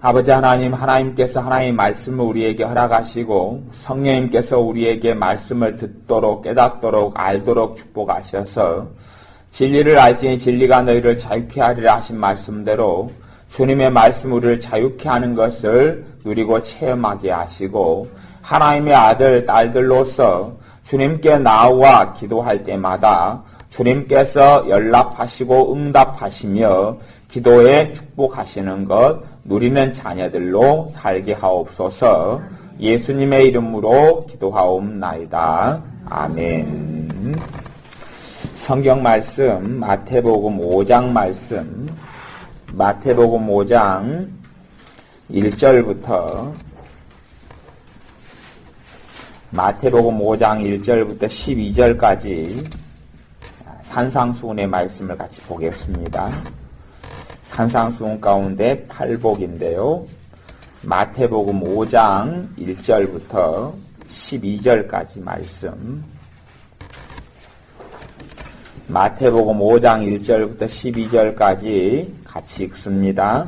아버지 하나님, 하나님께서 하나님의 말씀을 우리에게 허락하시고 성령님께서 우리에게 말씀을 듣도록 깨닫도록 알도록 축복하셔서 진리를 알지니 진리가 너희를 자유케 하리라 하신 말씀대로 주님의 말씀 우리를 자유케 하는 것을 누리고 체험하게 하시고 하나님의 아들, 딸들로서 주님께 나와 기도할 때마다 주님께서 연락하시고 응답하시며 기도에 축복하시는 것 누리는 자녀들로 살게 하옵소서. 예수님의 이름으로 기도하옵나이다. 아멘. 성경 말씀 마태복음 5장 말씀 마태복음 5장 1절부터 마태복음 5장 1절부터 12절까지 산상수훈의 말씀을 같이 보겠습니다. 산상수훈 가운데 8복인데요. 마태복음 5장 1절부터 12절까지 말씀. 마태복음 5장 1절부터 12절까지 같이 읽습니다.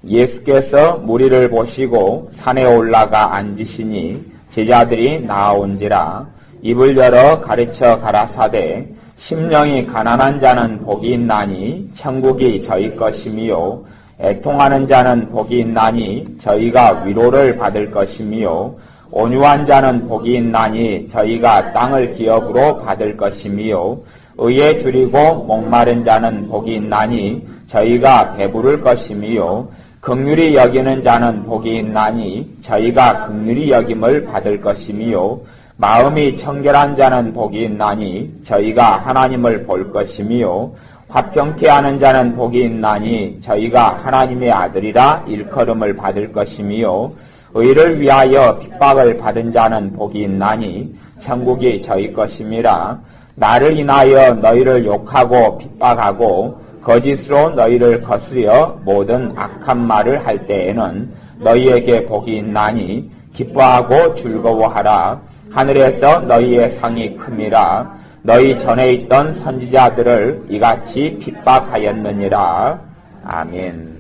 예수께서 무리를 보시고 산에 올라가 앉으시니 제자들이 나아온지라 입을 열어 가르쳐 가라사대 심령이 가난한 자는 복이 있나니 천국이 저희 것이미요 애통하는 자는 복이 있나니 저희가 위로를 받을 것이미요 온유한 자는 복이 있나니 저희가 땅을 기업으로 받을 것이미요 의에 줄이고 목마른 자는 복이 있나니 저희가 배부를 것이미요 긍휼히 여기는 자는 복이 있나니 저희가 긍휼히 여김을 받을 것이미요 마음이 청결한 자는 복이 있나니 저희가 하나님을 볼 것이미요 화평케 하는 자는 복이 있나니 저희가 하나님의 아들이라 일컬음을 받을 것이미요 의를 위하여 핍박을 받은 자는 복이 있나니 천국이 저희 것임이라 나를 인하여 너희를 욕하고 핍박하고 거짓으로 너희를 거스려 모든 악한 말을 할 때에는 너희에게 복이 있나니 기뻐하고 즐거워하라 하늘에서 너희의 상이 큼이라 너희 전에 있던 선지자들을 이같이 핍박하였느니라. 아멘.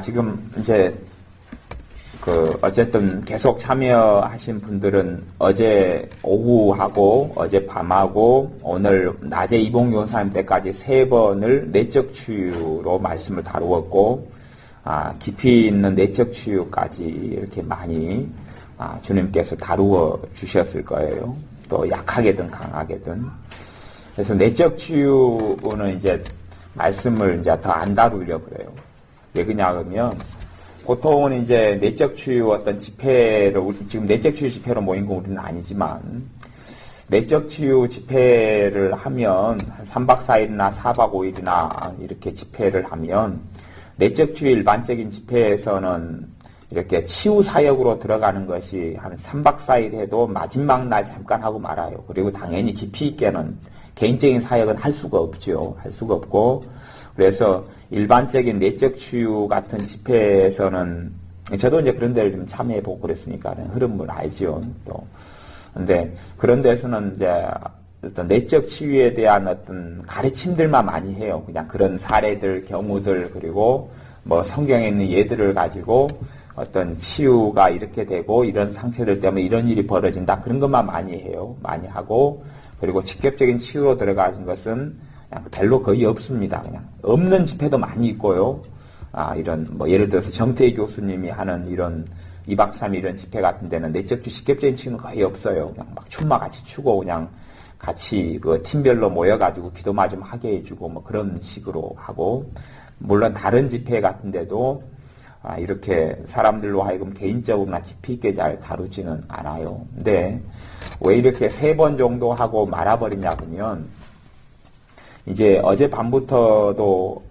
지금 이제 어쨌든 계속 참여하신 분들은 어제 오후하고 어제 밤하고 오늘 낮에 이봉교사님 때까지 3번을 내적 치유로 말씀을 다루었고 깊이 있는 내적 치유까지 이렇게 많이 주님께서 다루어 주셨을 거예요. 또 약하게든 강하게든. 그래서 내적 치유는 이제 말씀을 이제 더 안 다루려고 그래요. 왜 그러냐면 보통은 이제 내적 치유 어떤 집회를 지금 내적 치유 집회로 모인 건 우리는 아니지만 내적 치유 집회를 하면 한 3박 4일이나 4박 5일이나 이렇게 집회를 하면 내적 치유 일반적인 집회에서는 이렇게 치유 사역으로 들어가는 것이 한 3박 4일 해도 마지막 날 잠깐 하고 말아요. 그리고 당연히 깊이 있게는 개인적인 사역은 할 수가 없죠. 할 수가 없고 그래서 일반적인 내적 치유 같은 집회에서는 저도 이제 그런 데를 좀 참여해보고 그랬으니까 흐름을 알죠. 또 근데 그런 데서는 이제 어떤 내적 치유에 대한 어떤 가르침들만 많이 해요. 그냥 그런 사례들, 경우들 그리고 뭐 성경에 있는 예들을 가지고 어떤 치유가 이렇게 되고 이런 상처들 때문에 이런 일이 벌어진다 그런 것만 많이 해요. 많이 하고 그리고 직접적인 치유로 들어가는 것은 그냥 별로 거의 없습니다. 그냥 없는 집회도 많이 있고요. 이런 뭐 예를 들어서 정태희 교수님이 하는 이런 2박 3일 이런 집회 같은 데는 내적 치유 직접적인 치유는 거의 없어요. 그냥 막 춤만 같이 추고 그냥 같이 그 팀별로 모여가지고 기도만 좀 하게 해주고 뭐 그런 식으로 하고 물론 다른 집회 같은 데도 이렇게 사람들로 하여금 개인적으로나 깊이 있게 잘 다루지는 않아요. 근데 왜 이렇게 3번 정도 하고 말아버리냐 보면 이제 어젯밤부터도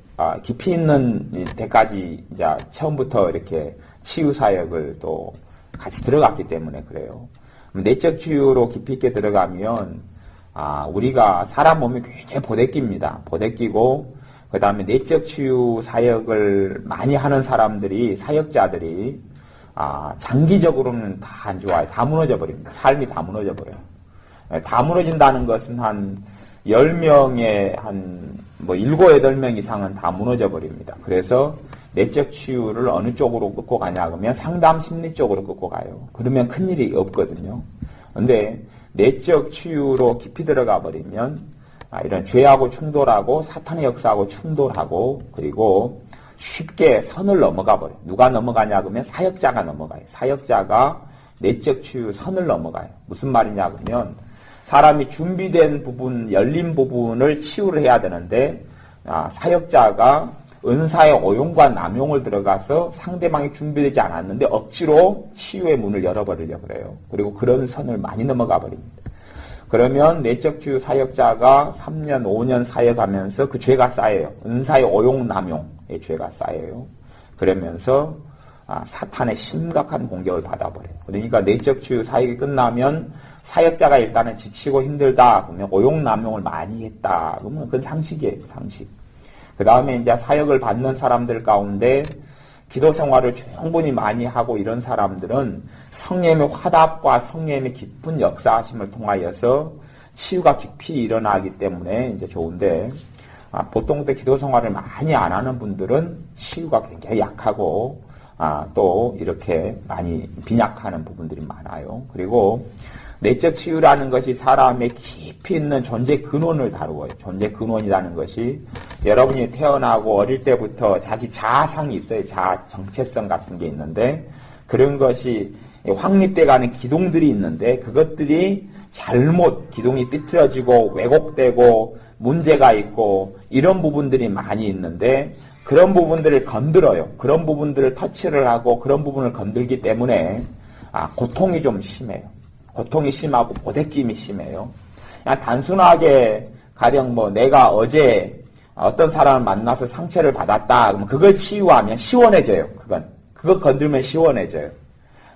깊이 있는 데까지 이제 처음부터 이렇게 치유 사역을 또 같이 들어갔기 때문에 그래요. 내적 치유로 깊이 있게 들어가면 우리가 사람 몸이 굉장히 보대깁니다. 보대끼고 그 다음에 내적 치유 사역을 많이 하는 사람들이 사역자들이 장기적으로는 다 안 좋아요. 다 무너져 버립니다. 삶이 다 무너져 버려요. 다 무너진다는 것은 한 10명의 한 뭐 7, 8명 이상은 다 무너져 버립니다. 그래서 내적 치유를 어느 쪽으로 끌고 가냐 그러면 상담 심리 쪽으로 끌고 가요. 그러면 큰일이 없거든요. 근데 내적 치유로 깊이 들어가 버리면 이런 죄하고 충돌하고 사탄의 역사하고 충돌하고 그리고 쉽게 선을 넘어가 버려요. 누가 넘어가냐 그러면 사역자가 넘어가요. 사역자가 내적 치유 선을 넘어가요. 무슨 말이냐 그러면 사람이 준비된 부분, 열린 부분을 치유를 해야 되는데 사역자가 은사의 오용과 남용을 들어가서 상대방이 준비되지 않았는데 억지로 치유의 문을 열어버리려고 그래요. 그리고 그런 선을 많이 넘어가 버립니다. 그러면 내적 치유 사역자가 3년, 5년 사역하면서 그 죄가 쌓여요. 은사의 오용, 남용의 죄가 쌓여요. 그러면서 사탄의 심각한 공격을 받아버려요. 그러니까 내적 치유 사역이 끝나면 사역자가 일단은 지치고 힘들다 그러면 오용, 남용을 많이 했다 그러면 그건 상식이에요. 상식. 그 다음에 이제 사역을 받는 사람들 가운데 기도 생활을 충분히 많이 하고 이런 사람들은 성령의 화답과 성령의 깊은 역사하심을 통하여서 치유가 깊이 일어나기 때문에 이제 좋은데 보통 때 기도 생활을 많이 안 하는 분들은 치유가 굉장히 약하고 또 이렇게 많이 빈약하는 부분들이 많아요. 그리고 내적 치유라는 것이 사람의 깊이 있는 존재 근원을 다루어요. 존재 근원이라는 것이 여러분이 태어나고 어릴 때부터 자기 자아상이 있어요. 자아 정체성 같은 게 있는데 그런 것이 확립돼가는 기둥들이 있는데 그것들이 잘못 기둥이 삐뚤어지고 왜곡되고 문제가 있고 이런 부분들이 많이 있는데 그런 부분들을 건드려요. 그런 부분들을 터치를 하고 그런 부분을 건들기 때문에 고통이 좀 심해요. 고통이 심하고 보대낌이 심해요. 그냥 단순하게 가령 내가 어제 어떤 사람을 만나서 상처를 받았다. 그러면 그걸 치유하면 시원해져요. 그거 건들면 시원해져요.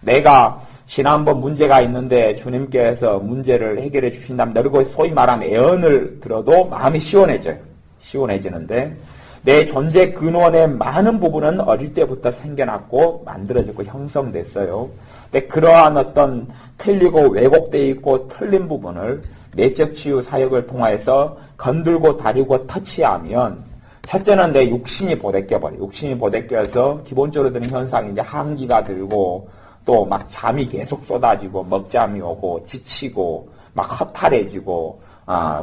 내가 지난번 문제가 있는데 주님께서 문제를 해결해 주신다면 그리고 소위 말하면 애언을 들어도 마음이 시원해져요. 시원해지는데 내 존재 근원의 많은 부분은 어릴 때부터 생겨났고 만들어졌고 형성됐어요. 근데 그러한 어떤 틀리고 왜곡되어 있고 틀린 부분을 내적 치유 사역을 통해서 건들고 다리고 터치하면 첫째는 내 욕심이 보대껴버려요. 욕심이 보대껴서 기본적으로 드는 현상이 이제 한기가 들고 또 막 잠이 계속 쏟아지고 먹잠이 오고 지치고 막 허탈해지고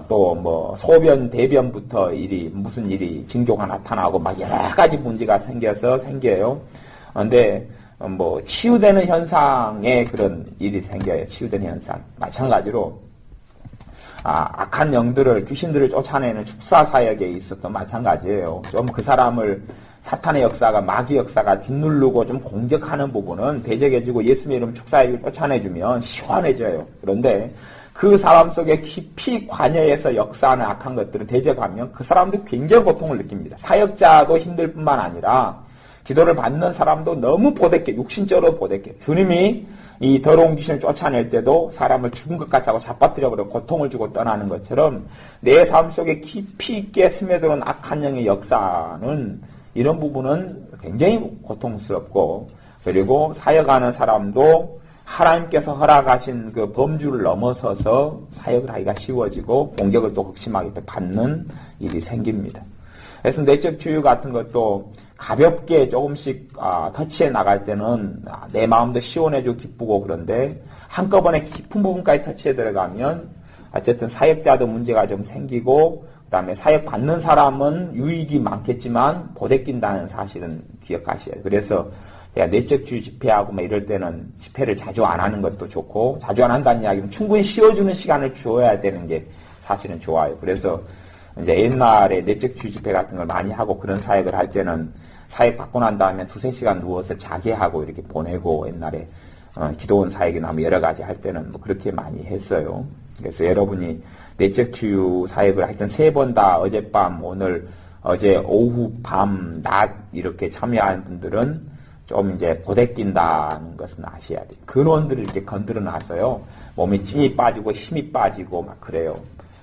또 소변 대변부터 무슨 일이 징조가 나타나고 막 여러 가지 문제가 생겨요. 근데 치유되는 현상에 그런 일이 생겨요. 치유되는 현상. 마찬가지로 악한 영들을 귀신들을 쫓아내는 축사 사역에 있어서 마찬가지예요. 좀 그 사람을 사탄의 역사가 마귀 역사가 짓누르고 좀 공격하는 부분은 대적해주고 예수님 이름 축사에게 쫓아내주면 시원해져요. 그런데 그 사람 속에 깊이 관여해서 역사하는 악한 것들을 대적하면 그 사람도 굉장히 고통을 느낍니다. 사역자도 힘들 뿐만 아니라 기도를 받는 사람도 너무 보댓게 육신적으로 보댓게 주님이 이 더러운 귀신을 쫓아낼 때도 사람을 죽은 것 같이 하고 잡아뜨려버려 고통을 주고 떠나는 것처럼 내 삶 속에 깊이 있게 스며드는 악한 영의 역사는 이런 부분은 굉장히 고통스럽고 그리고 사역하는 사람도 하나님께서 허락하신 그 범주를 넘어서서 사역을 하기가 쉬워지고 공격을 또 극심하게 또 받는 일이 생깁니다. 그래서 내적 치유 같은 것도 가볍게 조금씩 터치해 나갈 때는 내 마음도 시원해지고 기쁘고 그런데 한꺼번에 깊은 부분까지 터치해 들어가면 어쨌든 사역자도 문제가 좀 생기고 그 다음에 사역 받는 사람은 유익이 많겠지만 보대낀다는 사실은 기억하셔야 돼요. 그래서 제가 내적 치유 집회하고 이럴 때는 집회를 자주 안 하는 것도 좋고 자주 안 한다는 이야기는 충분히 쉬어주는 시간을 주어야 되는 게 사실은 좋아요. 그래서 이제 옛날에 내적 치유 집회 같은 걸 많이 하고 그런 사역을 할 때는 사역 받고 난 다음에 2-3시간 누워서 자게 하고 이렇게 보내고 옛날에 기도원 사역이나 여러 가지 할 때는 그렇게 많이 했어요. 그래서 여러분이 내적 치유 사역을 하여튼 3번 다 어젯밤, 오늘, 어제 오후, 밤, 낮 이렇게 참여하는 분들은 좀 이제 보대낀다는 것은 아셔야 돼요. 근원들을 이렇게 건드려 놨어요. 몸에 찐이 빠지고 힘이 빠지고 막 그래요.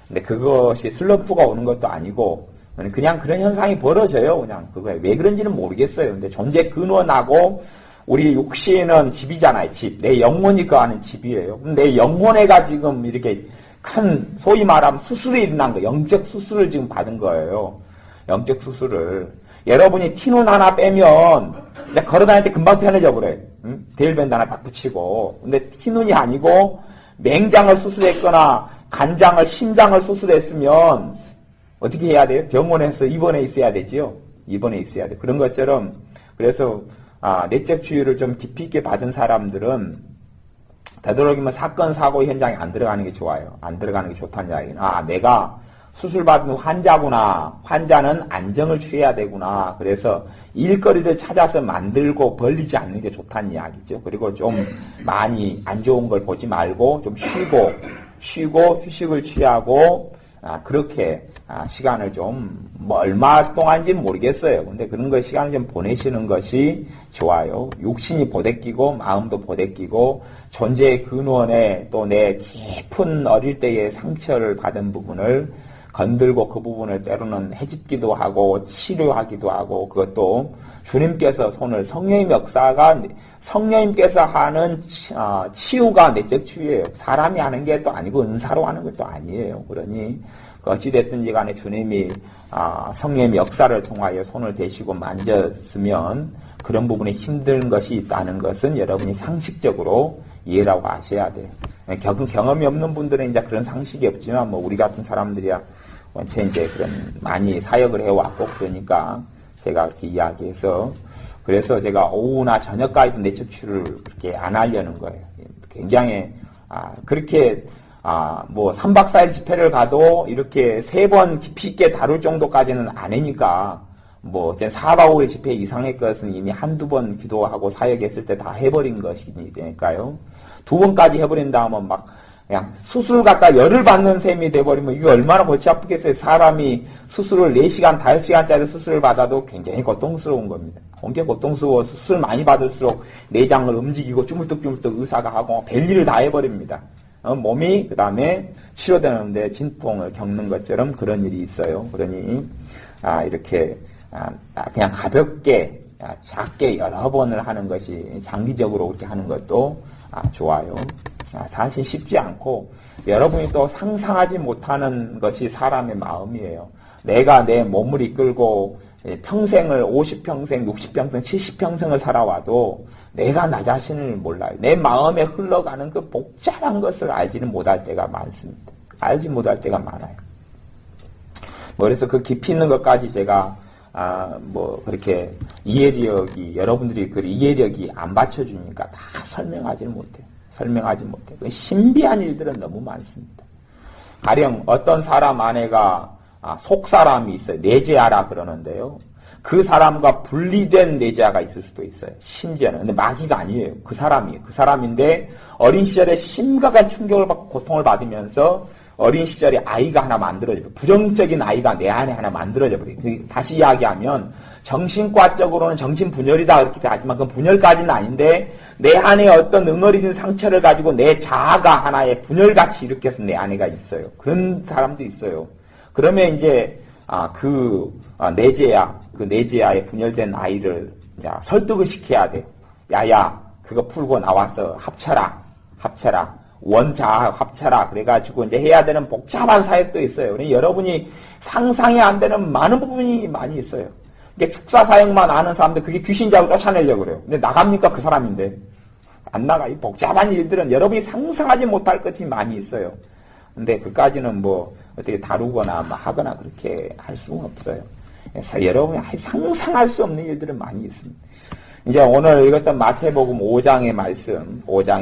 근데 그것이 슬럼프가 오는 것도 아니고 그냥 그런 현상이 벌어져요. 그냥 그거에 왜 그런지는 모르겠어요. 근데 존재 근원하고 우리 육신은 집이잖아요. 집. 내 영혼이 거하는 집이에요. 내 영혼애가 지금 이렇게 큰 소위 말하면 수술이 일어난 거, 영적 수술을 지금 받은 거예요. 영적 수술을. 여러분이 티눈 하나 빼면 이제 걸어다닐 때 금방 편해져 버려요. 응? 데일밴드 하나 딱 붙이고. 근데 티눈이 아니고 맹장을 수술했거나 간장을, 심장을 수술했으면 어떻게 해야 돼요? 병원에서 입원해 있어야 되지요. 입원해 있어야 돼. 그런 것처럼 그래서 내적 치유를 좀 깊이 있게 받은 사람들은 되도록이면 사건 사고 현장에 안 들어가는 게 좋아요. 안 들어가는 게 좋다는 이야기는 내가 수술받은 환자구나. 환자는 안정을 취해야 되구나. 그래서 일거리를 찾아서 만들고 벌리지 않는 게 좋다는 이야기죠. 그리고 좀 많이 안 좋은 걸 보지 말고 좀 쉬고 휴식을 취하고 그렇게 시간을 좀 얼마 동안인지는 모르겠어요. 근데 그런 거 시간을 좀 보내시는 것이 좋아요. 육신이 보대끼고 마음도 보대끼고 존재의 근원에 또 내 깊은 어릴 때의 상처를 받은 부분을 건들고 그 부분을 때로는 해집기도 하고 치료하기도 하고 그것도 주님께서 손을 성령님께서 하는 치유가 내적 치유예요. 사람이 하는 게 또 아니고 은사로 하는 것도 아니에요. 그러니 어찌됐든지 간에 주님이 성령의 역사를 통하여 손을 대시고 만졌으면 그런 부분에 힘든 것이 있다는 것은 여러분이 상식적으로 이해라고 하셔야 돼요. 경험이 없는 분들은 이제 그런 상식이 없지만 우리 같은 사람들이야 원체 이제 그런 많이 사역을 해왔고 그러니까 제가 그렇게 이야기해서 그래서 제가 오후나 저녁까지도 내적 치유를 그렇게 안 하려는 거예요. 굉장히 그렇게 3박 4일 집회를 가도 이렇게 3번 깊이 있게 다룰 정도까지는 아니니까 이제 4박 5일 집회 이상의 것은 이미 한두 번 기도하고 사역했을 때 다 해버린 것이니까요. 2번까지 해버린 다음은 그냥 수술 갖다 열을 받는 셈이 돼버리면 이게 얼마나 골치 아프겠어요. 사람이 수술을 4시간, 5시간짜리 수술을 받아도 굉장히 고통스러운 겁니다. 굉장히 고통스러워 수술 많이 받을수록 내장을 움직이고 쭈물뚝쭈물뚝 의사가 하고 별일을 다 해버립니다. 몸이 그 다음에 치료되는데 진통을 겪는 것처럼 그런 일이 있어요. 그러니 이렇게 그냥 가볍게 작게 여러 번을 하는 것이 장기적으로 그렇게 하는 것도 좋아요. 사실 쉽지 않고 여러분이 또 상상하지 못하는 것이 사람의 마음이에요. 내가 내 몸을 이끌고 평생을 50평생, 60평생, 70평생을 살아와도 내가 나 자신을 몰라요. 내 마음에 흘러가는 그 복잡한 것을 알지는 못할 때가 많습니다. 알지 못할 때가 많아요. 그래서 그 깊이 있는 것까지 제가 그렇게 이해력이 여러분들이 그 이해력이 안 받쳐주니까 다 설명하지 못해요. 그 신비한 일들은 너무 많습니다. 가령 어떤 사람 아내가 속사람이 있어요. 내재하라 그러는데요. 그 사람과 분리된 내재하가 있을 수도 있어요. 심지어는. 근데 마귀가 아니에요. 그 사람이에요. 그 사람인데 어린 시절에 심각한 충격을 받고 고통을 받으면서 어린 시절에 아이가 하나 만들어져요. 부정적인 아이가 내 안에 하나 만들어져 버려요. 다시 이야기하면 정신과적으로는 정신분열이다 그렇게 하지만 그건 분열까지는 아닌데 내 안에 어떤 응어리진 상처를 가지고 내 자아가 하나의 분열같이 일으켜서 내 안에가 있어요. 그런 사람도 있어요. 그러면 이제 내재야의 분열된 아이를 이제 설득을 시켜야 돼. 야야 그거 풀고 나와서 합쳐라. 원자아 합쳐라. 그래가지고 이제 해야 되는 복잡한 사역도 있어요. 그러니 여러분이 상상이 안 되는 많은 부분이 많이 있어요. 이게 축사 사역만 아는 사람들 그게 귀신자고 쫓아내려고 그래요. 근데 나갑니까? 그 사람인데. 안 나가. 이 복잡한 일들은 여러분이 상상하지 못할 것이 많이 있어요. 근데 그까지는 어떻게 다루거나 하거나 그렇게 할 수는 없어요. 그래서 여러분이 상상할 수 없는 일들은 많이 있습니다. 이제 오늘 읽었던 마태복음 5장의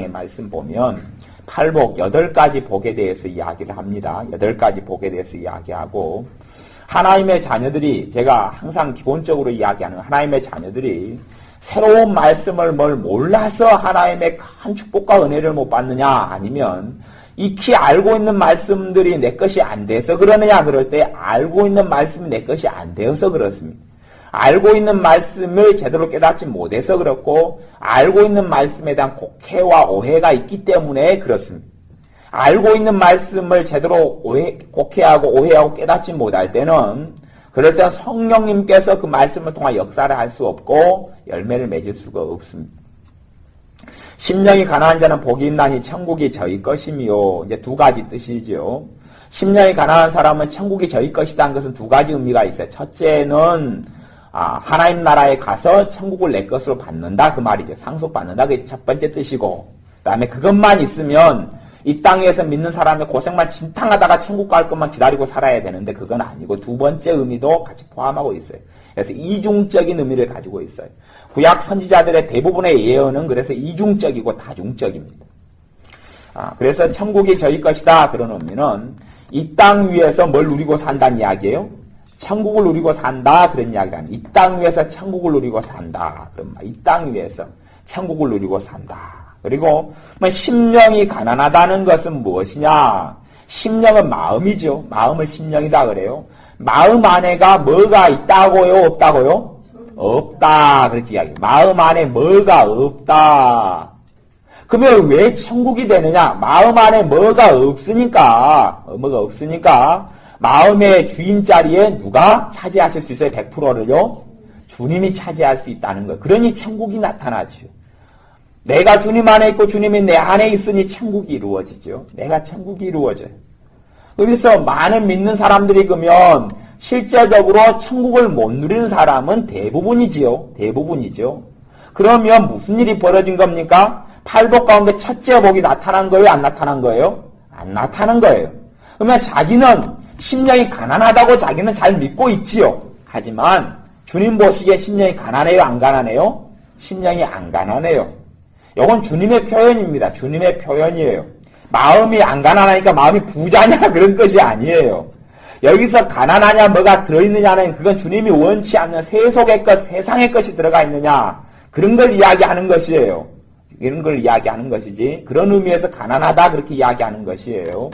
말씀 보면 팔복 8가지 복에 대해서 이야기를 합니다. 8가지 복에 대해서 이야기하고 하나님의 자녀들이 제가 항상 기본적으로 이야기하는 하나님의 자녀들이 새로운 말씀을 몰라서 하나님의 큰 축복과 은혜를 못 받느냐 아니면 익히 알고 있는 말씀들이 내 것이 안 돼서 그러느냐 그럴 때 알고 있는 말씀이 내 것이 안 되어서 그렇습니다. 알고 있는 말씀을 제대로 깨닫지 못해서 그렇고 알고 있는 말씀에 대한 곡해와 오해가 있기 때문에 그렇습니다. 알고 있는 말씀을 제대로 곡해하고 오해하고 깨닫지 못할 때는 그럴 때는 성령님께서 그 말씀을 통해 역사를 할 수 없고 열매를 맺을 수가 없습니다. 심령이 가난한 자는 복이 있나니 천국이 저희 것이며 이제 2가지 뜻이죠. 심령이 가난한 사람은 천국이 저희 것이다 는 것은 두 가지 의미가 있어요. 첫째는 하나님 나라에 가서 천국을 내 것으로 받는다 그 말이죠. 상속받는다 그게 첫 번째 뜻이고, 그 다음에 그것만 있으면 이 땅에서 믿는 사람의 고생만 진탕하다가 천국 갈 것만 기다리고 살아야 되는데 그건 아니고 두 번째 의미도 같이 포함하고 있어요. 그래서 이중적인 의미를 가지고 있어요. 구약 선지자들의 대부분의 예언은 그래서 이중적이고 다중적입니다. 그래서 천국이 저희 것이다 그런 의미는 이 땅 위에서 뭘 누리고 산다는 이야기예요. 천국을 누리고 산다 그런 이야기가 아니에요. 이 땅 위에서 천국을 누리고 산다. 그런 말. 이 땅 위에서 천국을 누리고 산다. 그리고 심령이 가난하다는 것은 무엇이냐? 심령은 마음이죠. 마음을 심령이다 그래요. 마음 안에가 뭐가 있다고요? 없다고요? 없다 그렇게 이야기해요. 마음 안에 뭐가 없다. 그러면 왜 천국이 되느냐? 마음 안에 뭐가 없으니까 마음의 주인 자리에 누가 차지하실 수 있어요? 100%를요? 주님이 차지할 수 있다는 거예요. 그러니 천국이 나타나죠. 내가 주님 안에 있고 주님이 내 안에 있으니 천국이 이루어지죠. 내가 천국이 이루어져요. 그래서 많은 믿는 사람들이 그러면 실제적으로 천국을 못 누리는 사람은 대부분이지요. 그러면 무슨 일이 벌어진 겁니까? 팔복 가운데 첫째 복이 나타난 거예요? 안 나타난 거예요? 안 나타난 거예요. 그러면 자기는 심령이 가난하다고 자기는 잘 믿고 있지요. 하지만 주님 보시기에 심령이 가난해요? 안 가난해요? 심령이 안 가난해요. 이건 주님의 표현입니다. 주님의 표현이에요. 마음이 안 가난하니까 마음이 부자냐 그런 것이 아니에요. 여기서 가난하냐 뭐가 들어있느냐는 그건 주님이 원치 않는 세속의 것, 세상의 것이 들어가 있느냐 그런 걸 이야기하는 것이에요. 이런 걸 이야기하는 것이지 그런 의미에서 가난하다 그렇게 이야기하는 것이에요.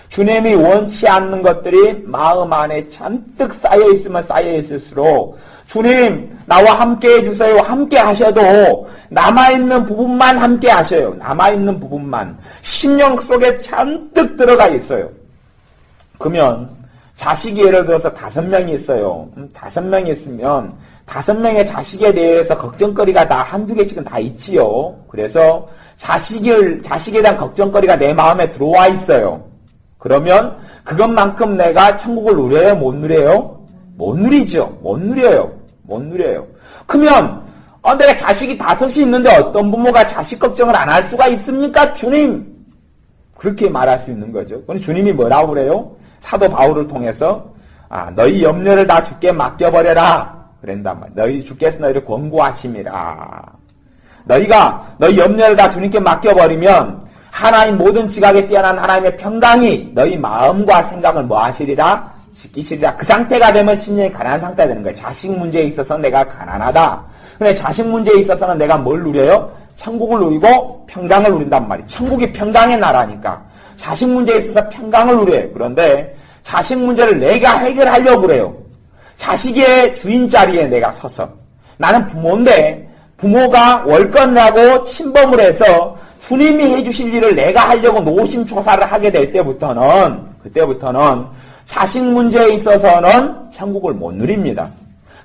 주님이 원치 않는 것들이 마음 안에 잔뜩 쌓여있으면 쌓여있을수록 주님 나와 함께 해주세요. 함께 하셔도 남아있는 부분만 함께 하셔요. 남아있는 부분만 심령 속에 잔뜩 들어가 있어요. 그러면 자식이 예를 들어서 5명이 있어요. 5명이 있으면 5명의 자식에 대해서 걱정거리가 다 한두 개씩은 다 있지요. 그래서 자식에 대한 걱정거리가 내 마음에 들어와 있어요. 그러면 그것만큼 내가 천국을 누려요? 못 누려요? 못 누리죠. 못 누려요. 그러면 내가 자식이 5이 있는데 어떤 부모가 자식 걱정을 안 할 수가 있습니까? 주님! 그렇게 말할 수 있는 거죠. 그런데 주님이 뭐라고 그래요? 사도 바울을 통해서 너희 염려를 다 주께 맡겨버려라. 그런단 말이야. 주께서 너희를 권고하심이라. 너희 염려를 다 주님께 맡겨버리면 하나님 모든 지각에 뛰어난 하나님의 평강이 너희 마음과 생각을 뭐 하시리라? 지키시리라. 그 상태가 되면 심령이 가난한 상태가 되는 거예요. 자식 문제에 있어서 내가 가난하다. 근데 자식 문제에 있어서는 내가 뭘 누려요? 천국을 누리고 평강을 누린단 말이에요. 천국이 평강의 나라니까. 자식 문제에 있어서 평강을 누려요. 그런데 자식 문제를 내가 해결하려고 그래요. 자식의 주인 자리에 내가 서서. 나는 부모인데 부모가 월권 나고 침범을 해서 주님이 해주실 일을 내가 하려고 노심초사를 하게 될 그때부터는 자식 문제에 있어서는 천국을 못 누립니다.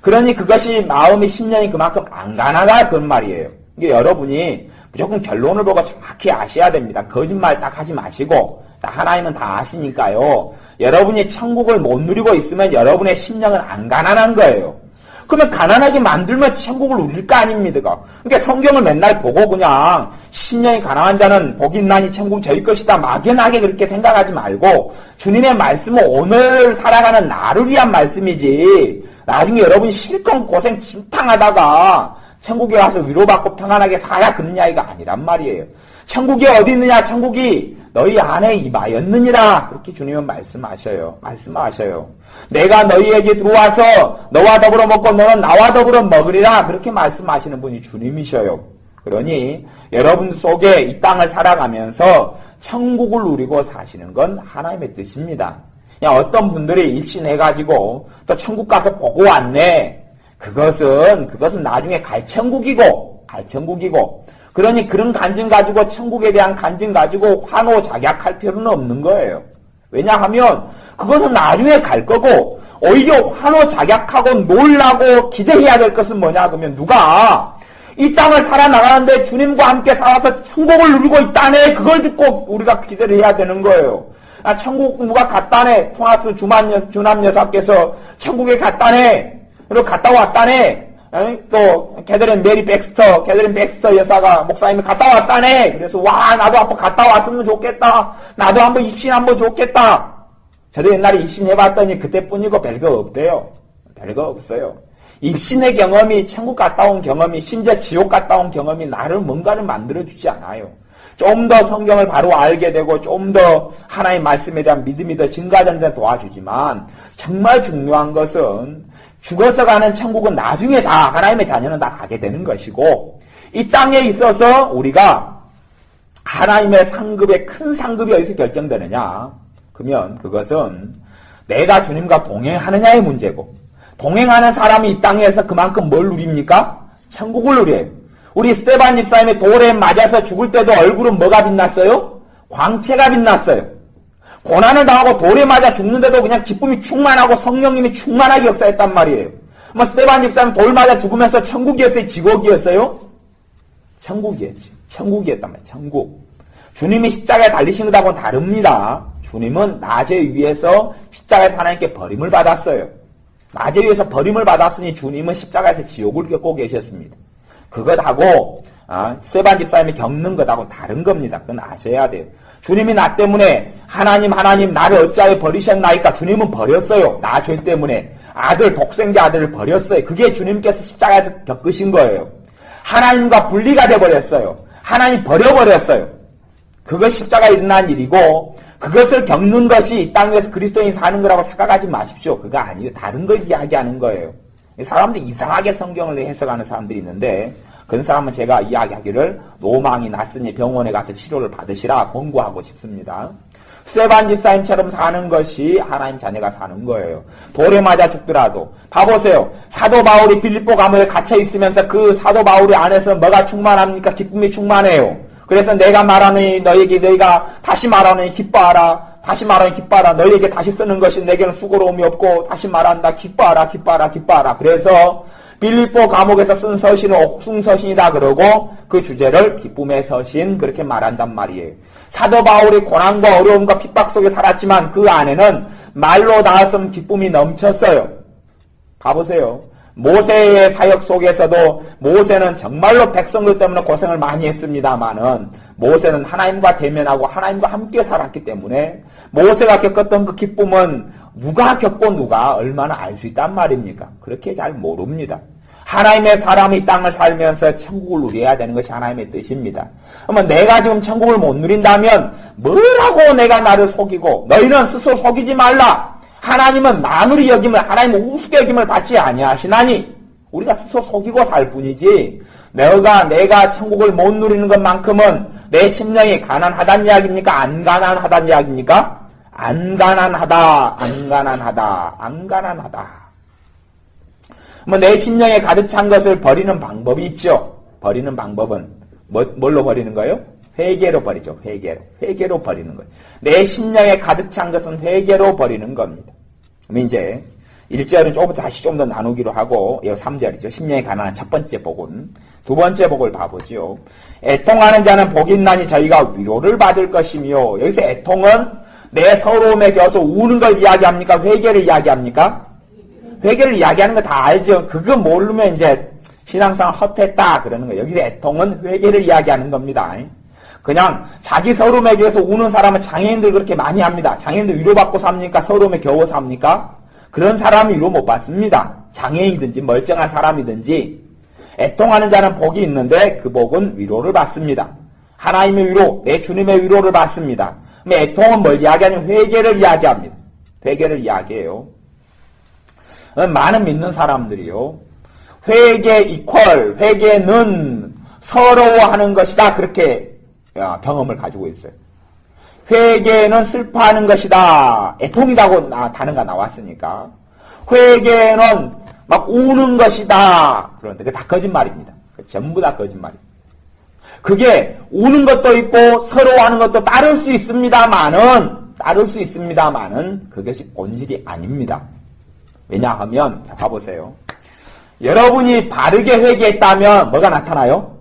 그러니 그것이 마음의 심령이 그만큼 안 가난하다 그런 말이에요. 이게 여러분이 무조건 결론을 보고 정확히 아셔야 됩니다. 거짓말 딱 하지 마시고 하나님은 다 아시니까요. 여러분이 천국을 못 누리고 있으면 여러분의 심령은 안 가난한 거예요. 그러면 가난하게 만들면 천국을 누릴 거 아닙니까? 그러니까 성경을 맨날 보고 그냥 심령이 가난한 자는 복이 있나니 천국 저희 것이다 막연하게 그렇게 생각하지 말고 주님의 말씀은 오늘 살아가는 나를 위한 말씀이지 나중에 여러분이 실컷 고생 진탕하다가 천국에 와서 위로받고 평안하게 살아 그런 이야기가 아니란 말이에요. 천국이 어디 있느냐? 천국이 너희 안에 임하였느니라. 그렇게 주님은 말씀하셔요. 내가 너희에게 들어와서 너와 더불어 먹고 너는 나와 더불어 먹으리라. 그렇게 말씀하시는 분이 주님이셔요. 그러니 여러분 속에 이 땅을 살아가면서 천국을 누리고 사시는 건 하나님의 뜻입니다. 그냥 어떤 분들이 입신해가지고 또 천국 가서 보고 왔네. 그것은 나중에 갈 천국이고 그러니 그런 간증 가지고 천국에 대한 간증 가지고 환호작약할 필요는 없는 거예요. 왜냐하면 그것은 나중에 갈 거고 오히려 환호작약하고 놀라고 기대해야 될 것은 뭐냐 그러면 누가 이 땅을 살아나가는데 주님과 함께 살아서 천국을 누리고 있다네 그걸 듣고 우리가 기대를 해야 되는 거예요. 천국 누가 갔다네. 토마스 주남 여사께서 천국에 갔다네. 그리고 갔다 왔다네. 또 캐서린 백스터 여사가 목사님이 갔다 왔다네. 그래서 와 나도 한번 갔다 왔으면 좋겠다. 나도 한번 입신 한번 좋겠다. 저도 옛날에 입신 해봤더니 그때뿐이고 별거 없대요. 별거 없어요. 입신의 경험이 천국 갔다 온 경험이 심지어 지옥 갔다 온 경험이 나를 뭔가를 만들어주지 않아요. 좀 더 성경을 바로 알게 되고 좀 더 하나님의 말씀에 대한 믿음이 더 증가되는 데 도와주지만 정말 중요한 것은 죽어서 가는 천국은 나중에 다 하나님의 자녀는 다 가게 되는 것이고 이 땅에 있어서 우리가 하나님의 상급의 큰 상급이 어디서 결정되느냐 그러면 그것은 내가 주님과 동행하느냐의 문제고 동행하는 사람이 이 땅에서 그만큼 뭘 누립니까? 천국을 누려요. 우리 스테반 집사님의 돌에 맞아서 죽을 때도 얼굴은 뭐가 빛났어요? 광채가 빛났어요. 고난을 당하고 돌에 맞아 죽는데도 그냥 기쁨이 충만하고 성령님이 충만하게 역사했단 말이에요. 뭐 스테반 집사님 돌 맞아 죽으면서 천국이었어요? 지옥이었어요? 천국이었지. 천국이었단 말이에요. 천국. 주님이 십자가에 달리신 것하고는 다릅니다. 주님은 낮에 위에서 십자가에서 하나님께 버림을 받았어요. 낮에 위에서 버림을 받았으니 주님은 십자가에서 지옥을 겪고 계셨습니다. 그것하고 스테반 집사님이 겪는 것하고 다른 겁니다. 그건 아셔야 돼요. 주님이 나 때문에 하나님 나를 어찌하여 버리셨나이까? 주님은 버렸어요. 나 죄 때문에 독생자 아들을 버렸어요. 그게 주님께서 십자가에서 겪으신 거예요. 하나님과 분리가 돼버렸어요. 하나님 버려버렸어요. 그것 십자가에 일어난 일이고 그것을 겪는 것이 이 땅에서 그리스도인이 사는 거라고 생각하지 마십시오. 그거 아니에요. 다른 걸 이야기하는 거예요. 사람들이 이상하게 성경을 해석하는 사람들이 있는데 그런 사람은 제가 이야기하기를 노망이 났으니 병원에 가서 치료를 받으시라 권고하고 싶습니다. 스테반 집사님처럼 사는 것이 하나님 자녀가 사는 거예요. 돌에 맞아 죽더라도 봐보세요. 사도 바울이 빌립보 감옥에 갇혀 있으면서 그 사도 바울의 안에서 뭐가 충만합니까? 기쁨이 충만해요. 그래서 내가 말하니 너희가 다시 말하니 기뻐하라. 다시 말하니 기뻐하라. 너희에게 다시 쓰는 것이 내게는 수고로움이 없고 다시 말한다. 기뻐하라. 그래서 빌립보 감옥에서 쓴 서신은 옥중서신이다 그러고 그 주제를 기쁨의 서신 그렇게 말한단 말이에요. 사도 바울이 고난과 어려움과 핍박 속에 살았지만 그 안에는 말로 닿았음 기쁨이 넘쳤어요. 가보세요. 모세의 사역 속에서도 모세는 정말로 백성들 때문에 고생을 많이 했습니다마는 모세는 하나님과 대면하고 하나님과 함께 살았기 때문에 모세가 겪었던 그 기쁨은 누가 겪고 누가 얼마나 알 수 있단 말입니까? 그렇게 잘 모릅니다. 하나님의 사람이 이 땅을 살면서 천국을 누려야 되는 것이 하나님의 뜻입니다. 그러면 내가 지금 천국을 못 누린다면 뭐라고 내가 나를 속이고 너희는 스스로 속이지 말라. 하나님은 만물이 여김을 하나님은 우습게 여김을 받지 아니하시나니 우리가 스스로 속이고 살 뿐이지 내가 천국을 못 누리는 것만큼은 내 심령이 가난하다는 이야기입니까? 안 가난하다는 이야기입니까? 안 가난하다. 뭐 내 심령에 가득 찬 것을 버리는 방법이 있죠. 버리는 방법은 뭘로 버리는 거예요? 회개로 버리죠. 회개로 버리는 거예요. 내 심령에 가득 찬 것은 회개로 버리는 겁니다. 그럼 이제 1절은 다시 좀 더 나누기로 하고 여기 3절이죠. 심령에 가난한 첫 번째 복은 두 번째 복을 봐보죠. 애통하는 자는 복이 있나니 저희가 위로를 받을 것이며 여기서 애통은 내 서러움에 겨서 우는 걸 이야기합니까? 회개를 이야기합니까? 회개를 이야기하는 거 다 알죠. 그거 모르면 이제 신앙상 헛했다 그러는 거예요. 여기서 애통은 회개를 이야기하는 겁니다. 그냥 자기 서러움에 겨서 우는 사람은 장애인들 그렇게 많이 합니다. 장애인들 위로받고 삽니까? 서러움에 겨워 삽니까? 그런 사람이 위로 못 받습니다. 장애인이든지 멀쩡한 사람이든지 애통하는 자는 복이 있는데 그 복은 위로를 받습니다. 하나님의 위로, 내 주님의 위로를 받습니다. 애통은 뭘 이야기하냐면 회개를 이야기합니다. 회개를 이야기해요. 많은 믿는 사람들이요. 회개는 서러워하는 것이다. 그렇게 경험을 가지고 있어요. 회개는 슬퍼하는 것이다. 애통이라고 단어가 나왔으니까. 회개는 막 우는 것이다. 그런데 그게 다 거짓말입니다. 전부 다 거짓말입니다. 그게 우는 것도 있고 서러워하는 것도 따를 수 있습니다만은 그것이 본질이 아닙니다. 왜냐하면 봐보세요. 여러분이 바르게 회개했다면 뭐가 나타나요?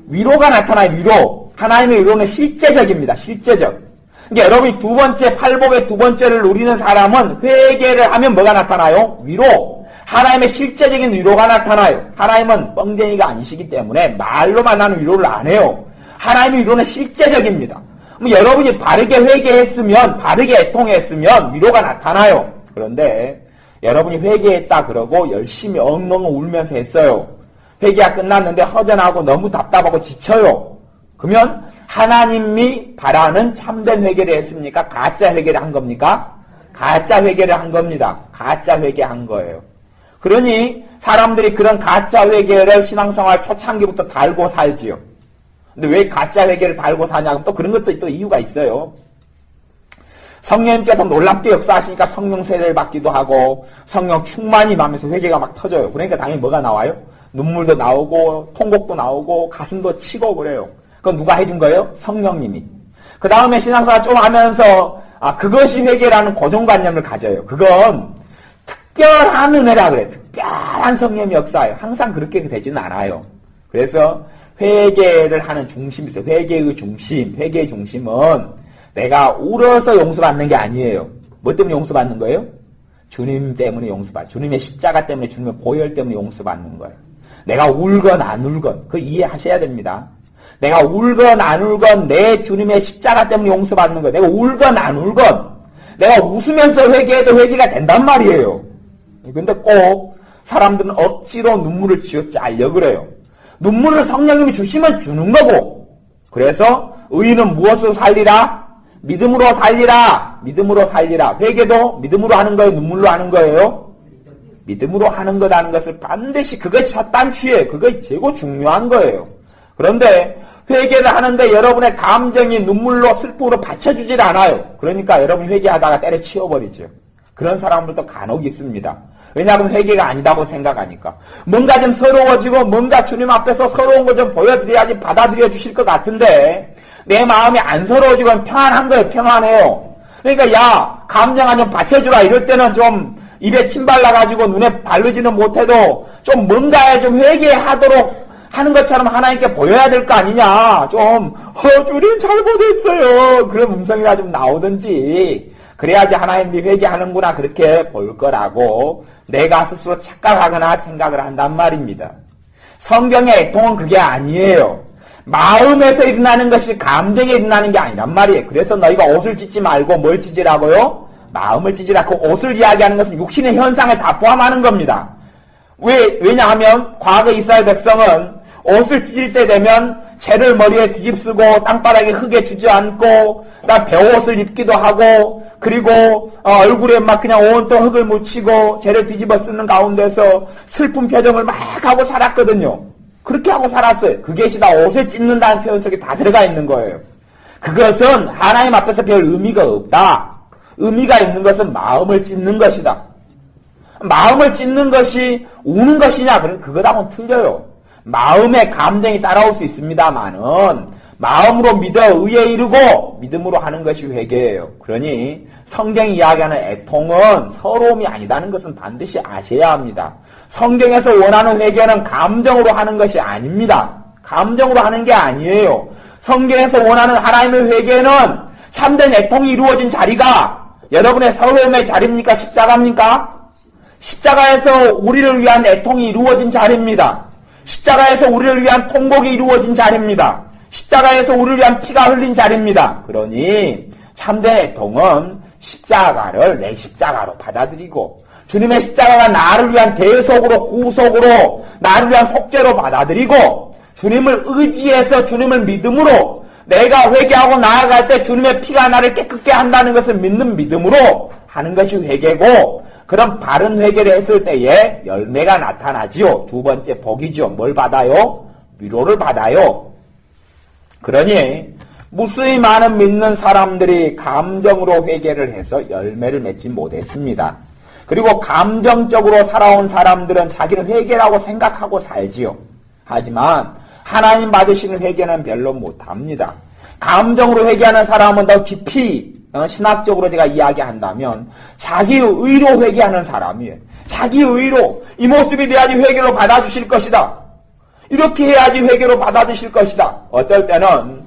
위로가 나타나요. 위로. 하나님의 위로는 실제적입니다. 실제적. 그러니까 여러분이 두 번째, 팔복의 두 번째를 누리는 사람은 회개를 하면 뭐가 나타나요? 위로. 하나님의 실제적인 위로가 나타나요. 하나님은 뻥쟁이가 아니시기 때문에 말로만 하는 위로를 안 해요. 하나님의 위로는 실제적입니다. 여러분이 바르게 회개했으면, 바르게 애통했으면 위로가 나타나요. 그런데 여러분이 회개했다 그러고 열심히 엉엉 울면서 했어요. 회개가 끝났는데 허전하고 너무 답답하고 지쳐요. 그러면 하나님이 바라는 참된 회개를 했습니까? 가짜 회개를 한 겁니까? 가짜 회개를 한 겁니다. 가짜 회개한 거예요. 그러니 사람들이 그런 가짜 회개를 신앙생활 초창기부터 달고 살지요. 근데 왜 가짜 회개를 달고 사냐면 또 그런 것도 또 이유가 있어요. 성령님께서 놀랍게 역사하시니까 성령 세례를 받기도 하고 성령 충만이 임하면서 회개가 막 터져요. 그러니까 당연히 뭐가 나와요? 눈물도 나오고 통곡도 나오고 가슴도 치고 그래요. 그건 누가 해준 거예요? 성령님이. 그 다음에 신앙생활 좀 하면서 그것이 회개라는 고정관념을 가져요. 그건 특별한 은혜라 그래. 특별한 성령의 역사예요. 항상 그렇게 되지는 않아요. 그래서 회개를 하는 중심이 있어요. 회개의 중심, 회개의 중심은 내가 울어서 용서받는 게 아니에요. 뭐 때문에 용서받는 거예요? 주님 때문에 용서받아요. 주님의 십자가 때문에, 주님의 보혈 때문에 용서받는 거예요. 내가 울건 안 울건 그거 이해하셔야 됩니다. 내가 울건 안 울건 내 주님의 십자가 때문에 용서받는 거예요. 내가 울건 안 울건 내가 웃으면서 회개해도 회개가 된단 말이에요. 근데 꼭 사람들은 억지로 눈물을 쥐어짜려고 그래요. 눈물을 성령님이 주시면 주는 거고, 그래서 의인은 무엇으로 살리라? 믿음으로 살리라. 믿음으로 살리라. 회개도 믿음으로 하는 거예요? 눈물로 하는 거예요? 믿음으로 하는 거라는 것을 반드시 그것이 첫 단추예요. 그것이 최고 중요한 거예요. 그런데 회개를 하는데 여러분의 감정이 눈물로 슬픔으로 받쳐주질 않아요. 그러니까 여러분이 회개하다가 때려치워버리죠. 그런 사람들도 간혹 있습니다. 왜냐하면 회개가 아니다고 생각하니까. 뭔가 좀 서러워지고 뭔가 주님 앞에서 서러운 거 좀 보여드려야지 받아들여 주실 것 같은데 내 마음이 안 서러워지고 평안한 거예요. 평안해요. 그러니까 야 감정아 좀 받쳐주라. 이럴 때는 좀 입에 침 발라가지고 눈에 바르지는 못해도 좀 뭔가에 좀 회개하도록 하는 것처럼 하나님께 보여야 될 거 아니냐. 좀 주님 잘못했어요. 그런 음성이라 좀 나오든지 그래야지 하나님이 회개하는구나 그렇게 볼 거라고 내가 스스로 착각하거나 생각을 한단 말입니다. 성경의 애통은 그게 아니에요. 마음에서 일어나는 것이 감정에 일어나는 게 아니란 말이에요. 그래서 너희가 옷을 찢지 말고 뭘 찢으라고요? 마음을 찢으라. 그 옷을 이야기하는 것은 육신의 현상을 다 포함하는 겁니다. 왜냐하면 과거 이스라엘 백성은 옷을 찢을 때 되면 재를 머리에 뒤집쓰고 땅바닥에 흙에 주저앉고 배옷을 입기도 하고 그리고 얼굴에 막 그냥 온통 흙을 묻히고 재를 뒤집어 쓰는 가운데서 슬픈 표정을 막 하고 살았거든요. 그렇게 하고 살았어요. 그것이 다 옷을 찢는다는 표현 속에 다 들어가 있는 거예요. 그것은 하나님 앞에서 별 의미가 없다. 의미가 있는 것은 마음을 찢는 것이다. 마음을 찢는 것이 우는 것이냐? 그럼 그거하고는 틀려요. 마음의 감정이 따라올 수 있습니다만은 마음으로 믿어 의에 이르고 믿음으로 하는 것이 회개예요. 그러니 성경이 이야기하는 애통은 서러움이 아니다는 것은 반드시 아셔야 합니다. 성경에서 원하는 회개는 감정으로 하는 것이 아닙니다. 감정으로 하는 게 아니에요. 성경에서 원하는 하나님의 회개는 참된 애통이 이루어진 자리가 여러분의 서러움의 자리입니까? 십자가입니까? 십자가에서 우리를 위한 애통이 이루어진 자리입니다. 십자가에서 우리를 위한 통곡이 이루어진 자리입니다. 십자가에서 우리를 위한 피가 흘린 자리입니다. 그러니 참된 애통은 십자가를 내 십자가로 받아들이고 주님의 십자가가 나를 위한 대속으로 구속으로 나를 위한 속죄로 받아들이고 주님을 의지해서 주님을 믿음으로 내가 회개하고 나아갈 때 주님의 피가 나를 깨끗게 한다는 것을 믿는 믿음으로 하는 것이 회개고 그런 바른 회개를 했을 때에 열매가 나타나지요. 두 번째 복이죠. 뭘 받아요? 위로를 받아요. 그러니 무수히 많은 믿는 사람들이 감정으로 회개를 해서 열매를 맺지 못했습니다. 그리고 감정적으로 살아온 사람들은 자기는 회개라고 생각하고 살지요. 하지만 하나님 받으시는 회개는 별로 못합니다. 감정으로 회개하는 사람은 더 깊이 신학적으로 제가 이야기한다면 자기의 의로 회개하는 사람이에요. 자기의 의로 이 모습이 돼야지 회개로 받아주실 것이다. 이렇게 해야지 회개로 받아주실 것이다. 어떨 때는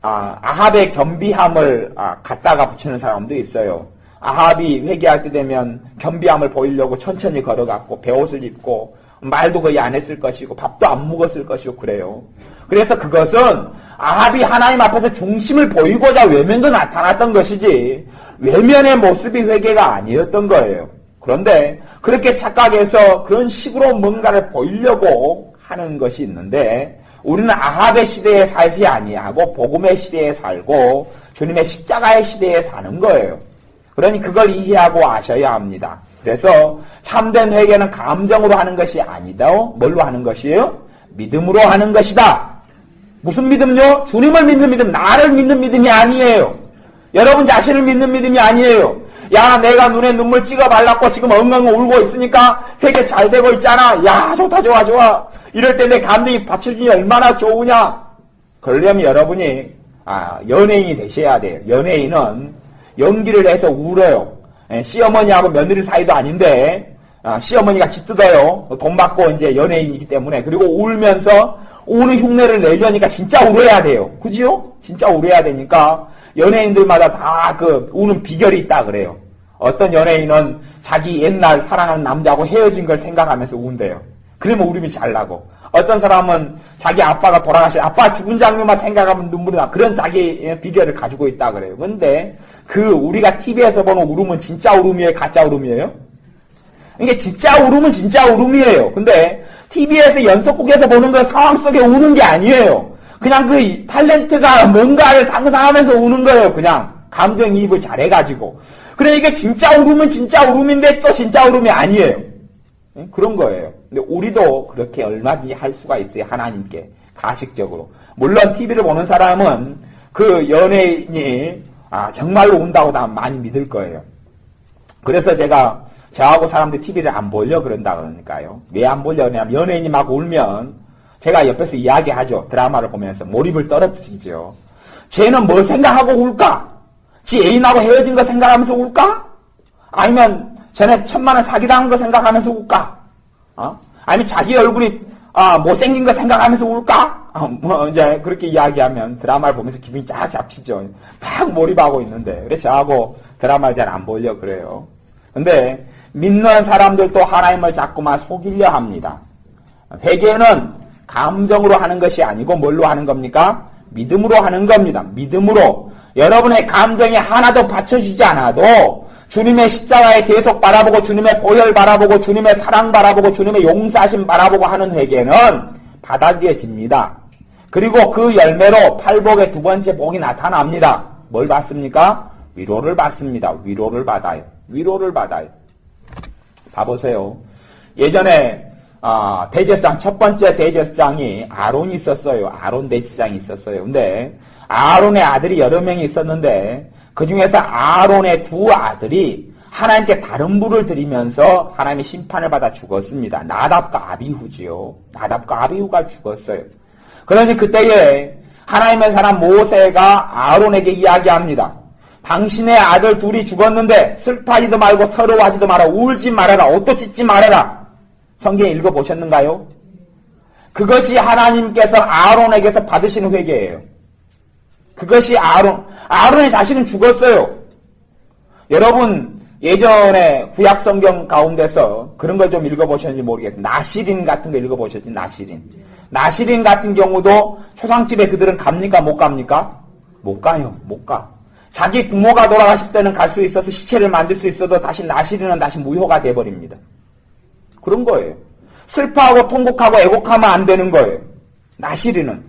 아합의 겸비함을 갖다가 붙이는 사람도 있어요. 아합이 회개할 때 되면 겸비함을 보이려고 천천히 걸어갔고 배옷을 입고 말도 거의 안 했을 것이고 밥도 안 먹었을 것이고 그래요. 그래서 그것은 아합이 하나님 앞에서 중심을 보이고자 외면도 나타났던 것이지 외면의 모습이 회개가 아니었던 거예요. 그런데 그렇게 착각해서 그런 식으로 뭔가를 보이려고 하는 것이 있는데 우리는 아합의 시대에 살지 아니하고 복음의 시대에 살고 주님의 십자가의 시대에 사는 거예요. 그러니 그걸 이해하고 아셔야 합니다. 그래서 참된 회개는 감정으로 하는 것이 아니다. 뭘로 하는 것이에요? 믿음으로 하는 것이다. 무슨 믿음요? 주님을 믿는 믿음, 나를 믿는 믿음이 아니에요. 여러분 자신을 믿는 믿음이 아니에요. 야, 내가 눈에 눈물 찍어 발랐고 지금 엉엉 울고 있으니까 회개 잘 되고 있잖아. 야, 좋다, 좋아, 좋아. 이럴 때 내 감정이 받쳐주니 얼마나 좋으냐. 그러려면 여러분이 연예인이 되셔야 돼요. 연예인은 연기를 해서 울어요. 시어머니하고 며느리 사이도 아닌데 시어머니가 짖뜯어요. 돈 받고 이제 연예인이기 때문에. 그리고 울면서 우는 흉내를 내려니까 진짜 울어야 돼요. 그지요? 진짜 울어야 되니까 연예인들마다 다 그 우는 비결이 있다 그래요. 어떤 연예인은 자기 옛날 사랑하는 남자하고 헤어진 걸 생각하면서 운대요. 그러면 울음이 잘 나고, 어떤 사람은 자기 아빠가 돌아가신 아빠 죽은 장면만 생각하면 눈물이 나. 그런 자기 비결을 가지고 있다 그래요. 근데 우리가 TV에서 보는 울음은 진짜 울음이에요? 가짜 울음이에요? 이게 진짜 울음은 진짜 울음이에요. 근데 TV에서 연속극에서 보는 그 상황 속에 우는 게 아니에요. 그냥 그 탤런트가 뭔가를 상상하면서 우는 거예요. 그냥 감정이입을 잘해가지고. 그러니까 진짜 울음은 진짜 울음인데 또 진짜 울음이 아니에요. 그런 거예요. 근데 우리도 그렇게 얼마든지 할 수가 있어요. 하나님께 가식적으로. 물론 TV를 보는 사람은 그 연예인이 정말로 운다고 다 많이 믿을 거예요. 그래서 저하고 사람들이 TV를 안 보려 그런다 그러니까요. 왜 안 보려냐면 연예인이 막 울면 제가 옆에서 이야기하죠. 드라마를 보면서 몰입을 떨어뜨리죠. 쟤는 뭘 생각하고 울까? 지 애인하고 헤어진 거 생각하면서 울까? 아니면 쟤네 1,000만 원 사기당한 거 생각하면서 울까? 아니면 자기 얼굴이 못생긴 거 생각하면서 울까? 이제 그렇게 이야기하면 드라마를 보면서 기분이 쫙 잡히죠. 막 몰입하고 있는데. 그래서 저하고 드라마를 잘 안 보려 그래요. 근데 믿는 사람들도 하나님을 자꾸만 속이려 합니다. 회개는 감정으로 하는 것이 아니고 뭘로 하는 겁니까? 믿음으로 하는 겁니다. 믿음으로. 여러분의 감정이 하나도 받쳐주지 않아도 주님의 십자가에 계속 바라보고 주님의 보혈 바라보고 주님의 사랑 바라보고 주님의 용서하심 바라보고 하는 회개는 받아들여집니다. 그리고 그 열매로 팔복의 두 번째 복이 나타납니다. 뭘 받습니까? 위로를 받습니다. 위로를 받아요. 위로를 받아요. 봐보세요. 예전에 대제사장, 첫 번째 대제사장이 아론이 있었어요. 아론 대제사장이 있었어요. 근데 아론의 아들이 여러 명이 있었는데 그 중에서 아론의 두 아들이 하나님께 다른 불을 드리면서 하나님의 심판을 받아 죽었습니다. 나답과 아비후지요. 나답과 아비후가 죽었어요. 그러니 그때에 하나님의 사람 모세가 아론에게 이야기합니다. 당신의 아들 둘이 죽었는데 슬퍼하지도 말고 서러워하지도 마라. 울지 말아라. 옷도 찢지 말아라. 성경 읽어보셨는가요? 그것이 하나님께서 아론에게서 받으시는 회개예요. 그것이 아론의 자식은 죽었어요. 여러분 예전에 구약 성경 가운데서 그런 걸 좀 읽어보셨는지 모르겠어요. 나시린 같은 거 읽어보셨지? 나시린 같은 경우도 초상집에 그들은 갑니까? 못 갑니까? 못 가요. 못 가. 자기 부모가 돌아가실 때는 갈 수 있어서 시체를 만들 수 있어도 다시 나시린은 다시 무효가 돼버립니다. 그런 거예요. 슬퍼하고 통곡하고 애곡하면 안 되는 거예요. 나시린은.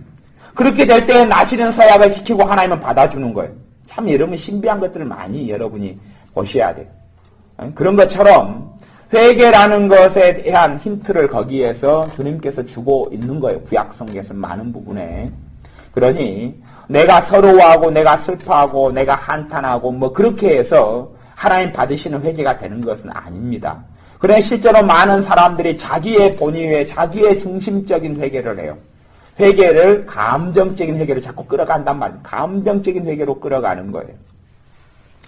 그렇게 될 때 나시린 서약을 지키고 하나님은 받아주는 거예요. 참 여러분 신비한 것들을 많이 여러분이 보셔야 돼요. 그런 것처럼 회개라는 것에 대한 힌트를 거기에서 주님께서 주고 있는 거예요. 구약성경에서 많은 부분에. 그러니 내가 서러워하고 내가 슬퍼하고 내가 한탄하고 뭐 그렇게 해서 하나님 받으시는 회개가 되는 것은 아닙니다. 그러나 실제로 많은 사람들이 자기의 본의에 자기의 중심적인 회개를 해요. 회개를 감정적인 회개로 자꾸 끌어간단 말이에요. 감정적인 회개로 끌어가는 거예요.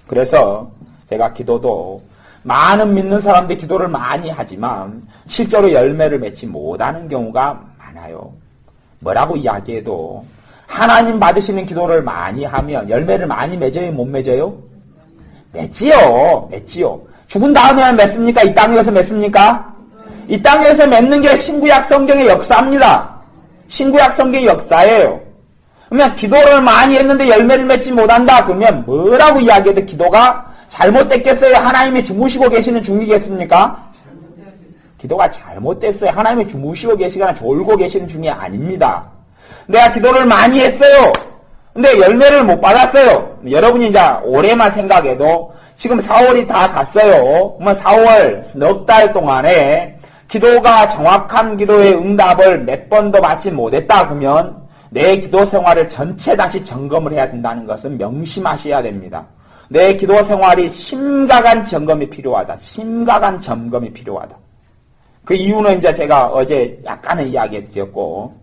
그래서 제가 기도도 많은 믿는 사람들이 기도를 많이 하지만 실제로 열매를 맺지 못하는 경우가 많아요. 뭐라고 이야기해도 하나님 받으시는 기도를 많이 하면 열매를 많이 맺어요? 못 맺어요? 맺지요. 죽은 다음에 맺습니까? 이 땅에서 맺습니까? 이 땅에서 맺는 게 신구약 성경의 역사입니다. 신구약 성경의 역사예요. 그러면 기도를 많이 했는데 열매를 맺지 못한다. 그러면 뭐라고 이야기해도 기도가 잘못됐겠어요? 하나님이 주무시고 계시는 중이겠습니까? 기도가 잘못됐어요. 하나님이 주무시고 계시거나 졸고 계시는 중이 아닙니다. 내가 기도를 많이 했어요. 근데 열매를 못 받았어요. 여러분이 이제 올해만 생각해도 지금 4월이 다 갔어요. 그러면 4월 넉 달 동안에 기도가 정확한 기도의 응답을 몇 번도 받지 못했다 그러면 내 기도 생활을 전체 다시 점검을 해야 된다는 것은 명심하셔야 됩니다. 내 기도 생활이 심각한 점검이 필요하다. 심각한 점검이 필요하다. 그 이유는 이제 제가 어제 약간은 이야기해 드렸고,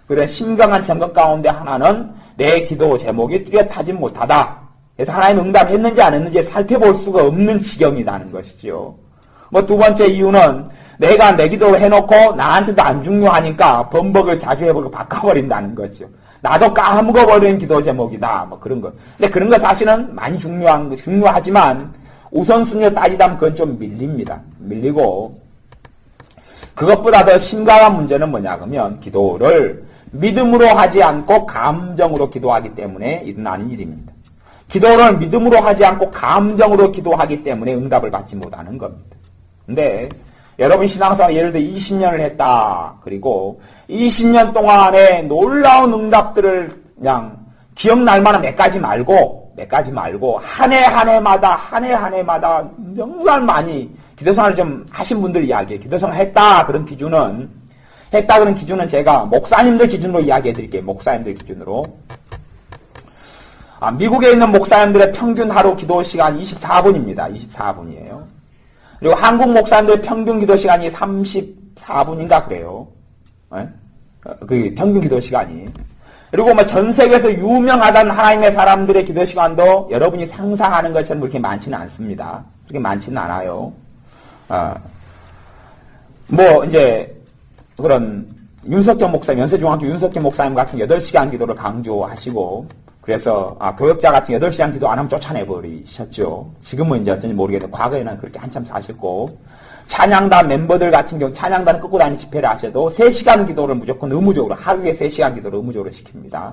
그래 심각한 점검 가운데 하나는 내 기도 제목이 뚜렷하지 못하다. 그래서 하나님 응답했는지 안 했는지 살펴볼 수가 없는 지경이라는 것이죠. 뭐 두 번째 이유는 내가 내 기도를 해놓고 나한테도 안 중요하니까 번복을 자주 해보고 바꿔버린다는 거죠. 나도 까먹어버린 기도 제목이다. 뭐 그런 거. 근데 그런 거 사실은 많이 중요하지만 우선순위로 따지자면 그건 좀 밀립니다. 밀리고 그것보다 더 심각한 문제는 뭐냐 그러면 기도를 믿음으로 하지 않고 감정으로 기도하기 때문에 일어나는 일입니다. 기도를 믿음으로 하지 않고 감정으로 기도하기 때문에 응답을 받지 못하는 겁니다. 근데 여러분 신앙생활 예를 들어 20년을 했다. 그리고 20년 동안에 놀라운 응답들을 그냥 기억날 만한 몇 가지 말고 한 해 한 해마다 정말 많이 기도생활을 좀 하신 분들 이야기해요. 기도생활 했다 그런 기준은 제가 목사님들 기준으로 이야기해 드릴게요. 목사님들 기준으로. 미국에 있는 목사님들의 평균 하루 기도 시간 24분입니다. 24분이에요. 그리고 한국 목사님들의 평균 기도 시간이 34분인가 그래요. 그 평균 기도 시간이. 그리고 뭐 전 세계에서 유명하다는 하나님의 사람들의 기도 시간도 여러분이 상상하는 것처럼 그렇게 많지는 않습니다. 그렇게 많지는 않아요. 뭐 이제 그런 윤석경 목사님, 연세중앙교 윤석경 목사님 같은 8시간 기도를 강조하시고, 그래서 교역자 같은 8시간 기도 안 하면 쫓아내버리셨죠. 지금은 이제 어쩐지 모르겠는데 과거에는 그렇게 한참 사셨고, 찬양단 멤버들 같은 경우 찬양단을 끌고 다니는 집회를 하셔도 3시간 기도를 무조건 의무적으로, 하루에 3시간 기도를 의무적으로 시킵니다.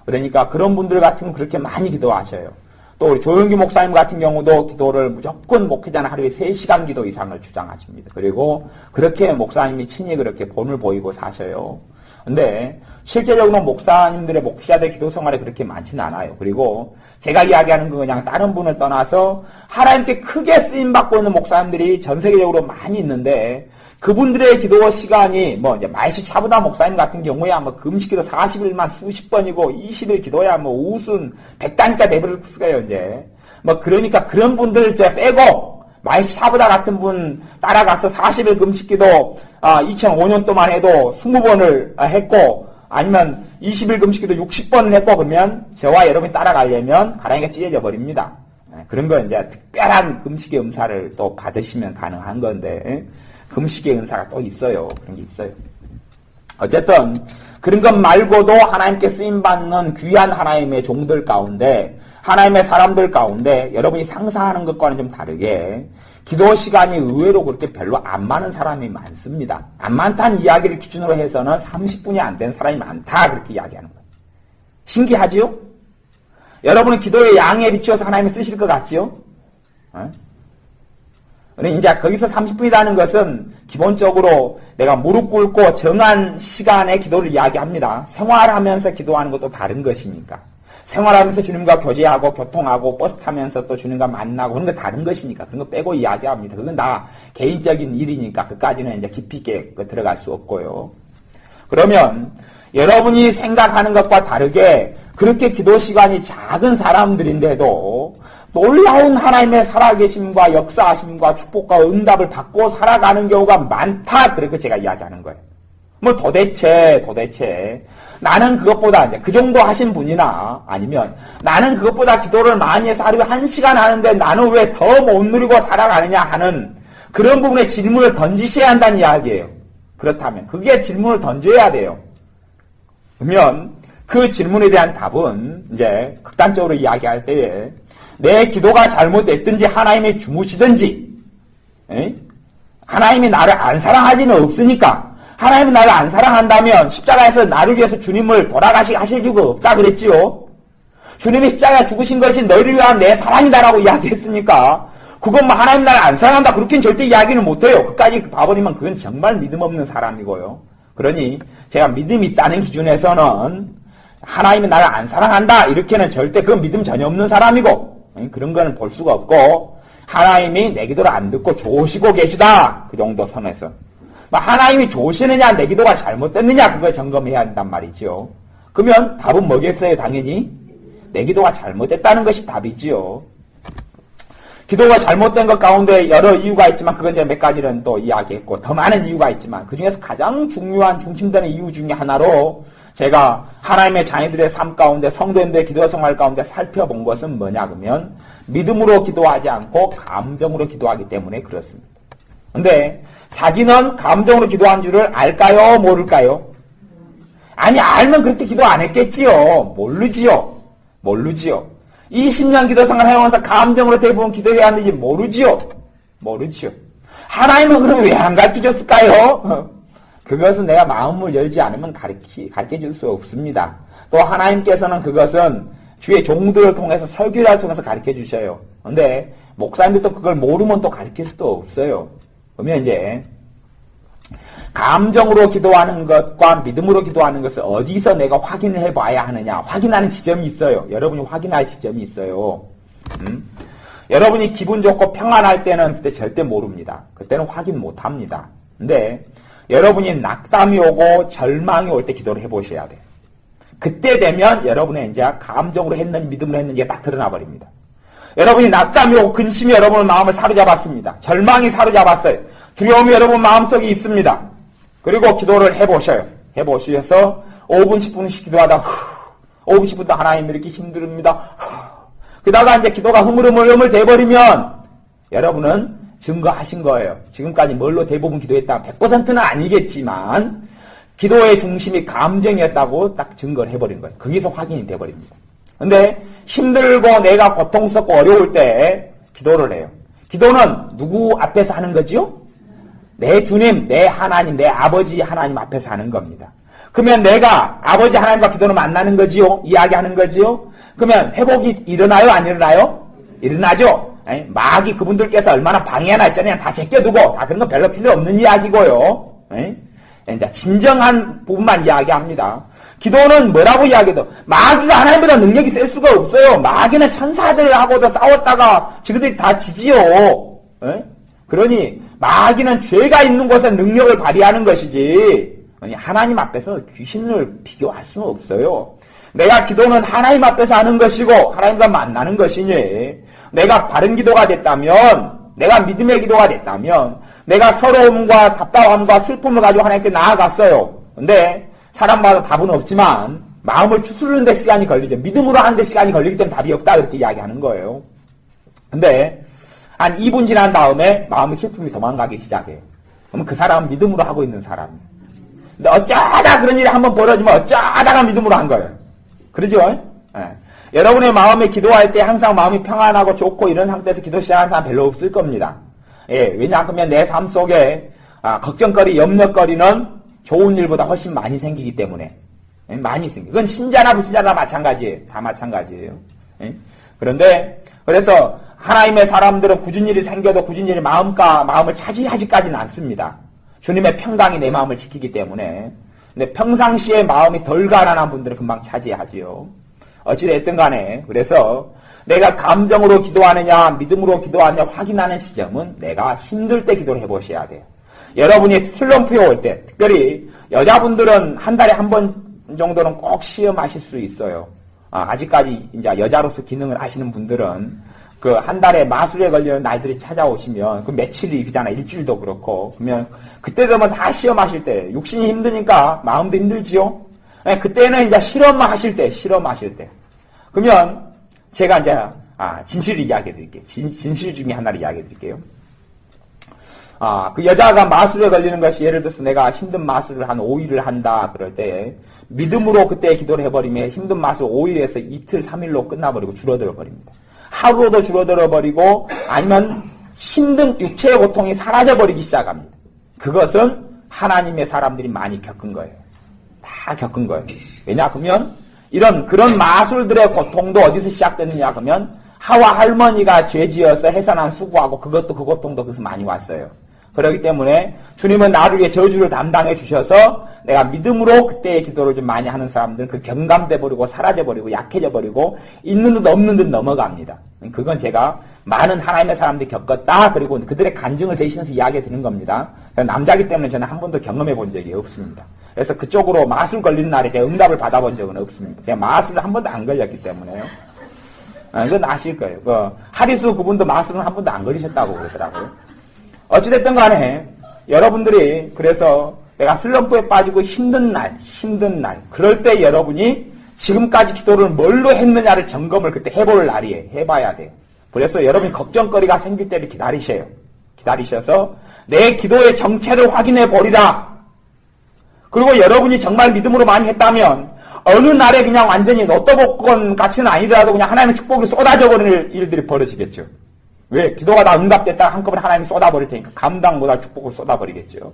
그러니까 그런 분들 같은 경우 그렇게 많이 기도하셔요. 또 우리 조영규 목사님 같은 경우도 기도를 무조건 목회자는 하루에 3시간 기도 이상을 주장하십니다. 그리고 그렇게 목사님이 친히 그렇게 본을 보이고 사셔요. 근데 실제적으로 목사님들의 목회자들의 기도 생활이 그렇게 많지는 않아요. 그리고 제가 이야기하는 건 그냥 다른 분을 떠나서 하나님께 크게 쓰임받고 있는 목사님들이 전 세계적으로 많이 있는데 그분들의 기도 시간이 뭐 이제 마이시 차부다 목사님 같은 경우에 뭐 금식기도 40일만 수십 번이고 20일 기도야 뭐 우순 100단위가 돼버릴 수가요 이제. 뭐 그러니까 그런 분들 이제 빼고 마이시 차부다 같은 분 따라가서 40일 금식기도 2005년 동안 해도 20번을 했고 아니면 20일 금식기도 60번을 했고 그러면 저와 여러분이 따라가려면 가랑이가 찢어져 버립니다. 그런 거 이제 특별한 금식의 은사를 또 받으시면 가능한 건데 금식의 은사가 또 있어요. 그런 게 있어요. 어쨌든 그런 것 말고도 하나님께 쓰임받는 귀한 하나님의 종들 가운데 하나님의 사람들 가운데 여러분이 상상하는 것과는 좀 다르게 기도 시간이 의외로 그렇게 별로 안 많은 사람이 많습니다. 안 많다는 이야기를 기준으로 해서는 30분이 안 된 사람이 많다 그렇게 이야기하는 거예요. 신기하지요? 여러분은 기도의 양에 비추어서 하나님이 쓰실 것 같지요? 이제 거기서 30분이라는 것은 기본적으로 내가 무릎 꿇고 정한 시간에 기도를 이야기합니다. 생활하면서 기도하는 것도 다른 것이니까. 생활하면서 주님과 교제하고 교통하고 버스 타면서 또 주님과 만나고 그런 거 다른 것이니까 그런 거 빼고 이야기합니다. 그건 다 개인적인 일이니까 그까지는 이제 깊이 있게 들어갈 수 없고요. 그러면 여러분이 생각하는 것과 다르게 그렇게 기도 시간이 작은 사람들인데도 놀라운 하나님의 살아계심과 역사하심과 축복과 응답을 받고 살아가는 경우가 많다. 그렇게 제가 이야기하는 거예요. 뭐 도대체 나는 그것보다 이제 그 정도 하신 분이나 아니면 나는 그것보다 기도를 많이 해서 하루에 1시간 하는데 나는 왜 더 못 누리고 살아가느냐 하는 그런 부분에 질문을 던지셔야 한다는 이야기예요. 그렇다면 그게 질문을 던져야 돼요. 그러면 그 질문에 대한 답은 이제 극단적으로 이야기할 때에 내 기도가 잘못됐든지 하나님이 주무시든지 하나님이 나를 안 사랑하지는 없으니까 하나님이 나를 안 사랑한다면 십자가에서 나를 위해서 주님을 돌아가시게 하실 이유가 없다 그랬지요. 주님이 십자가에 죽으신 것이 너희를 위한 내 사랑이다라고 이야기했으니까 그건 뭐 하나님 나를 안 사랑한다 그렇게는 절대 이야기는 못해요. 끝까지 봐버리면 그건 정말 믿음 없는 사람이고요. 그러니 제가 믿음이 있다는 기준에서는 하나님이 나를 안 사랑한다 이렇게는 절대 그건 믿음 전혀 없는 사람이고 그런 거는 볼 수가 없고 하나님이 내 기도를 안 듣고 좋으시고 계시다 그 정도 선에서 하나님이 좋으시느냐 내 기도가 잘못됐느냐 그걸 점검해야 한단 말이지요. 그러면 답은 뭐겠어요? 당연히 내 기도가 잘못됐다는 것이 답이지요. 기도가 잘못된 것 가운데 여러 이유가 있지만 그건 제가 몇 가지는 또 이야기했고 더 많은 이유가 있지만 그 중에서 가장 중요한 중심되는 이유 중에 하나로 제가 하나님의 자녀들의 삶 가운데 성도님들의 기도 생활 가운데 살펴본 것은 뭐냐 그러면 믿음으로 기도하지 않고 감정으로 기도하기 때문에 그렇습니다. 근데 자기는 감정으로 기도한 줄을 알까요? 모를까요? 아니 알면 그렇게 기도 안 했겠지요. 모르지요. 20년 기도 생활 해오면서 감정으로 대부분 기도해야 하는지 모르지요. 하나님은 그럼 왜 안 가르쳐줬을까요? 그것은 내가 마음을 열지 않으면 가르쳐줄 수 없습니다. 또 하나님께서는 그것은 주의 종들을 통해서 설교를 통해서 가르쳐주셔요. 근데 목사님들도 그걸 모르면 또 가르칠 수도 없어요. 그러면 이제 감정으로 기도하는 것과 믿음으로 기도하는 것을 어디서 내가 확인을 해봐야 하느냐. 확인하는 지점이 있어요. 여러분이 확인할 지점이 있어요. 여러분이 기분 좋고 평안할 때는 그때 절대 모릅니다. 그때는 확인 못합니다. 근데 여러분이 낙담이 오고 절망이 올 때 기도를 해보셔야 돼요. 그때 되면 여러분의 이제 감정으로 했는지 믿음으로 했는지가 딱 드러나 버립니다. 여러분이 낙담이 오고 근심이 여러분의 마음을 사로잡았습니다. 절망이 사로잡았어요. 두려움이 여러분 마음속에 있습니다. 그리고 기도를 해보셔서 5분, 10분씩 기도하다 5분, 10분 도 하나님 이렇게 힘듭니다. 그러다가 이제 기도가 흐물흐물 돼버리면 여러분은 증거하신 거예요. 지금까지 뭘로 대부분 기도했다 100%는 아니겠지만 기도의 중심이 감정이었다고 딱 증거를 해버린 거예요. 거기서 확인이 돼버립니다. 근데 힘들고 내가 고통스럽고 어려울 때 기도를 해요. 기도는 누구 앞에서 하는 거지요? 내 주님, 내 하나님, 내 아버지 하나님 앞에서 하는 겁니다. 그러면 내가 아버지 하나님과 기도를 만나는 거지요? 이야기하는 거지요? 그러면 회복이 일어나요? 안 일어나요? 일어나죠? 마귀 그분들께서 얼마나 방해하나 했잖아요. 다 제껴두고 다 그런 거 별로 필요 없는 이야기고요. 이제 진정한 부분만 이야기합니다. 기도는 뭐라고 이야기해도 마귀가 하나님보다 능력이 셀 수가 없어요. 마귀는 천사들하고도 싸웠다가 지그들이 다 지지요. 그러니 마귀는 죄가 있는 곳에 능력을 발휘하는 것이지 하나님 앞에서 귀신을 비교할 수는 없어요. 내가 기도는 하나님 앞에서 하는 것이고 하나님과 만나는 것이니 내가 바른 기도가 됐다면 내가 믿음의 기도가 됐다면 내가 서러움과 답답함과 슬픔을 가지고 하나님께 나아갔어요. 근데 사람마다 답은 없지만 마음을 추스르는 데 시간이 걸리죠. 믿음으로 하는 데 시간이 걸리기 때문에 답이 없다 그렇게 이야기하는 거예요. 근데 한 2분 지난 다음에 마음의 슬픔이 도망가기 시작해요. 그러면 그 사람은 믿음으로 하고 있는 사람이에요. 근데 어쩌다 그런 일이 한번 벌어지면 어쩌다가 믿음으로 한 거예요. 그러죠? 여러분의 마음에 기도할 때 항상 마음이 평안하고 좋고 이런 상태에서 기도 시작하는 사람 별로 없을 겁니다. 왜냐하면 내 삶 속에 걱정거리, 염려거리는 좋은 일보다 훨씬 많이 생기기 때문에 많이 생겨요. 그건 신자나 불신자나 마찬가지예요. 다 마찬가지예요. 그런데 그래서 하나님의 사람들은 굳은 일이 생겨도 굳은 일이 마음을 차지하지까지는 않습니다. 주님의 평강이 내 마음을 지키기 때문에. 근데 평상시에 마음이 덜 가난한 분들은 금방 차지하지요. 어찌됐든 간에 그래서 내가 감정으로 기도하느냐 믿음으로 기도하느냐 확인하는 시점은 내가 힘들 때 기도를 해보셔야 돼요. 여러분이 슬럼프에 올 때 특별히 여자분들은 한 달에 한 번 정도는 꼭 시험하실 수 있어요. 아직까지 이제 여자로서 기능을 하시는 분들은 그 한 달에 마술에 걸리는 날들이 찾아오시면 그 며칠이 그잖아. 일주일도 그렇고 그러면 그때 되면 다 시험하실 때 육신이 힘드니까 마음도 힘들지요. 그때는 이제 실험하실 때 그러면 제가 이제 진실을 이야기해 드릴게요. 진실 중에 하나를 이야기해 드릴게요. 그 여자가 마술에 걸리는 것이 예를 들어서 내가 힘든 마술을 한 5일을 한다. 그럴 때 믿음으로 그때 기도를 해버리면 힘든 마술 5일에서 이틀, 3일로 끝나버리고 줄어들어 버립니다. 하루로도 줄어들어 버리고 아니면 힘든 육체의 고통이 사라져 버리기 시작합니다. 그것은 하나님의 사람들이 많이 겪은 거예요. 다 겪은 거예요. 왜냐 그러면 그런 마술들의 고통도 어디서 시작됐느냐 그러면 하와 할머니가 죄지어서 해산한 수고하고 그 고통도 그것서 많이 왔어요. 그렇기 때문에 주님은 나를 위해 저주를 담당해 주셔서 내가 믿음으로 그때의 기도를 좀 많이 하는 사람들은 그 경감돼 버리고 사라져 버리고 약해져 버리고 있는 듯 없는 듯 넘어갑니다. 그건 제가 많은 하나님의 사람들이 겪었다. 그리고 그들의 간증을 대신해서 이야기 드리는 겁니다. 남자기 때문에 저는 한 번도 경험해 본 적이 없습니다. 그래서 그쪽으로 마술 걸리는 날에 제가 응답을 받아본 적은 없습니다. 제가 마술을 한 번도 안 걸렸기 때문에요. 이건 아실 거예요. 하리수 그분도 마술은 한 번도 안 걸리셨다고 그러더라고요. 어찌됐든 간에 여러분들이 그래서 내가 슬럼프에 빠지고 힘든 날 그럴 때 여러분이 지금까지 기도를 뭘로 했느냐를 점검을 그때 해볼 날이에요. 해봐야 돼요. 그래서 여러분이 걱정거리가 생길 때를 기다리셔요. 기다리셔서 내 기도의 정체를 확인해 보리라. 그리고 여러분이 정말 믿음으로 많이 했다면 어느 날에 그냥 완전히 로또복권 가치는 아니더라도 그냥 하나님의 축복이 쏟아져 버리는 일들이 벌어지겠죠. 왜? 기도가 다 응답됐다 한꺼번에 하나님이 쏟아버릴 테니까 감당 못할 축복을 쏟아버리겠죠.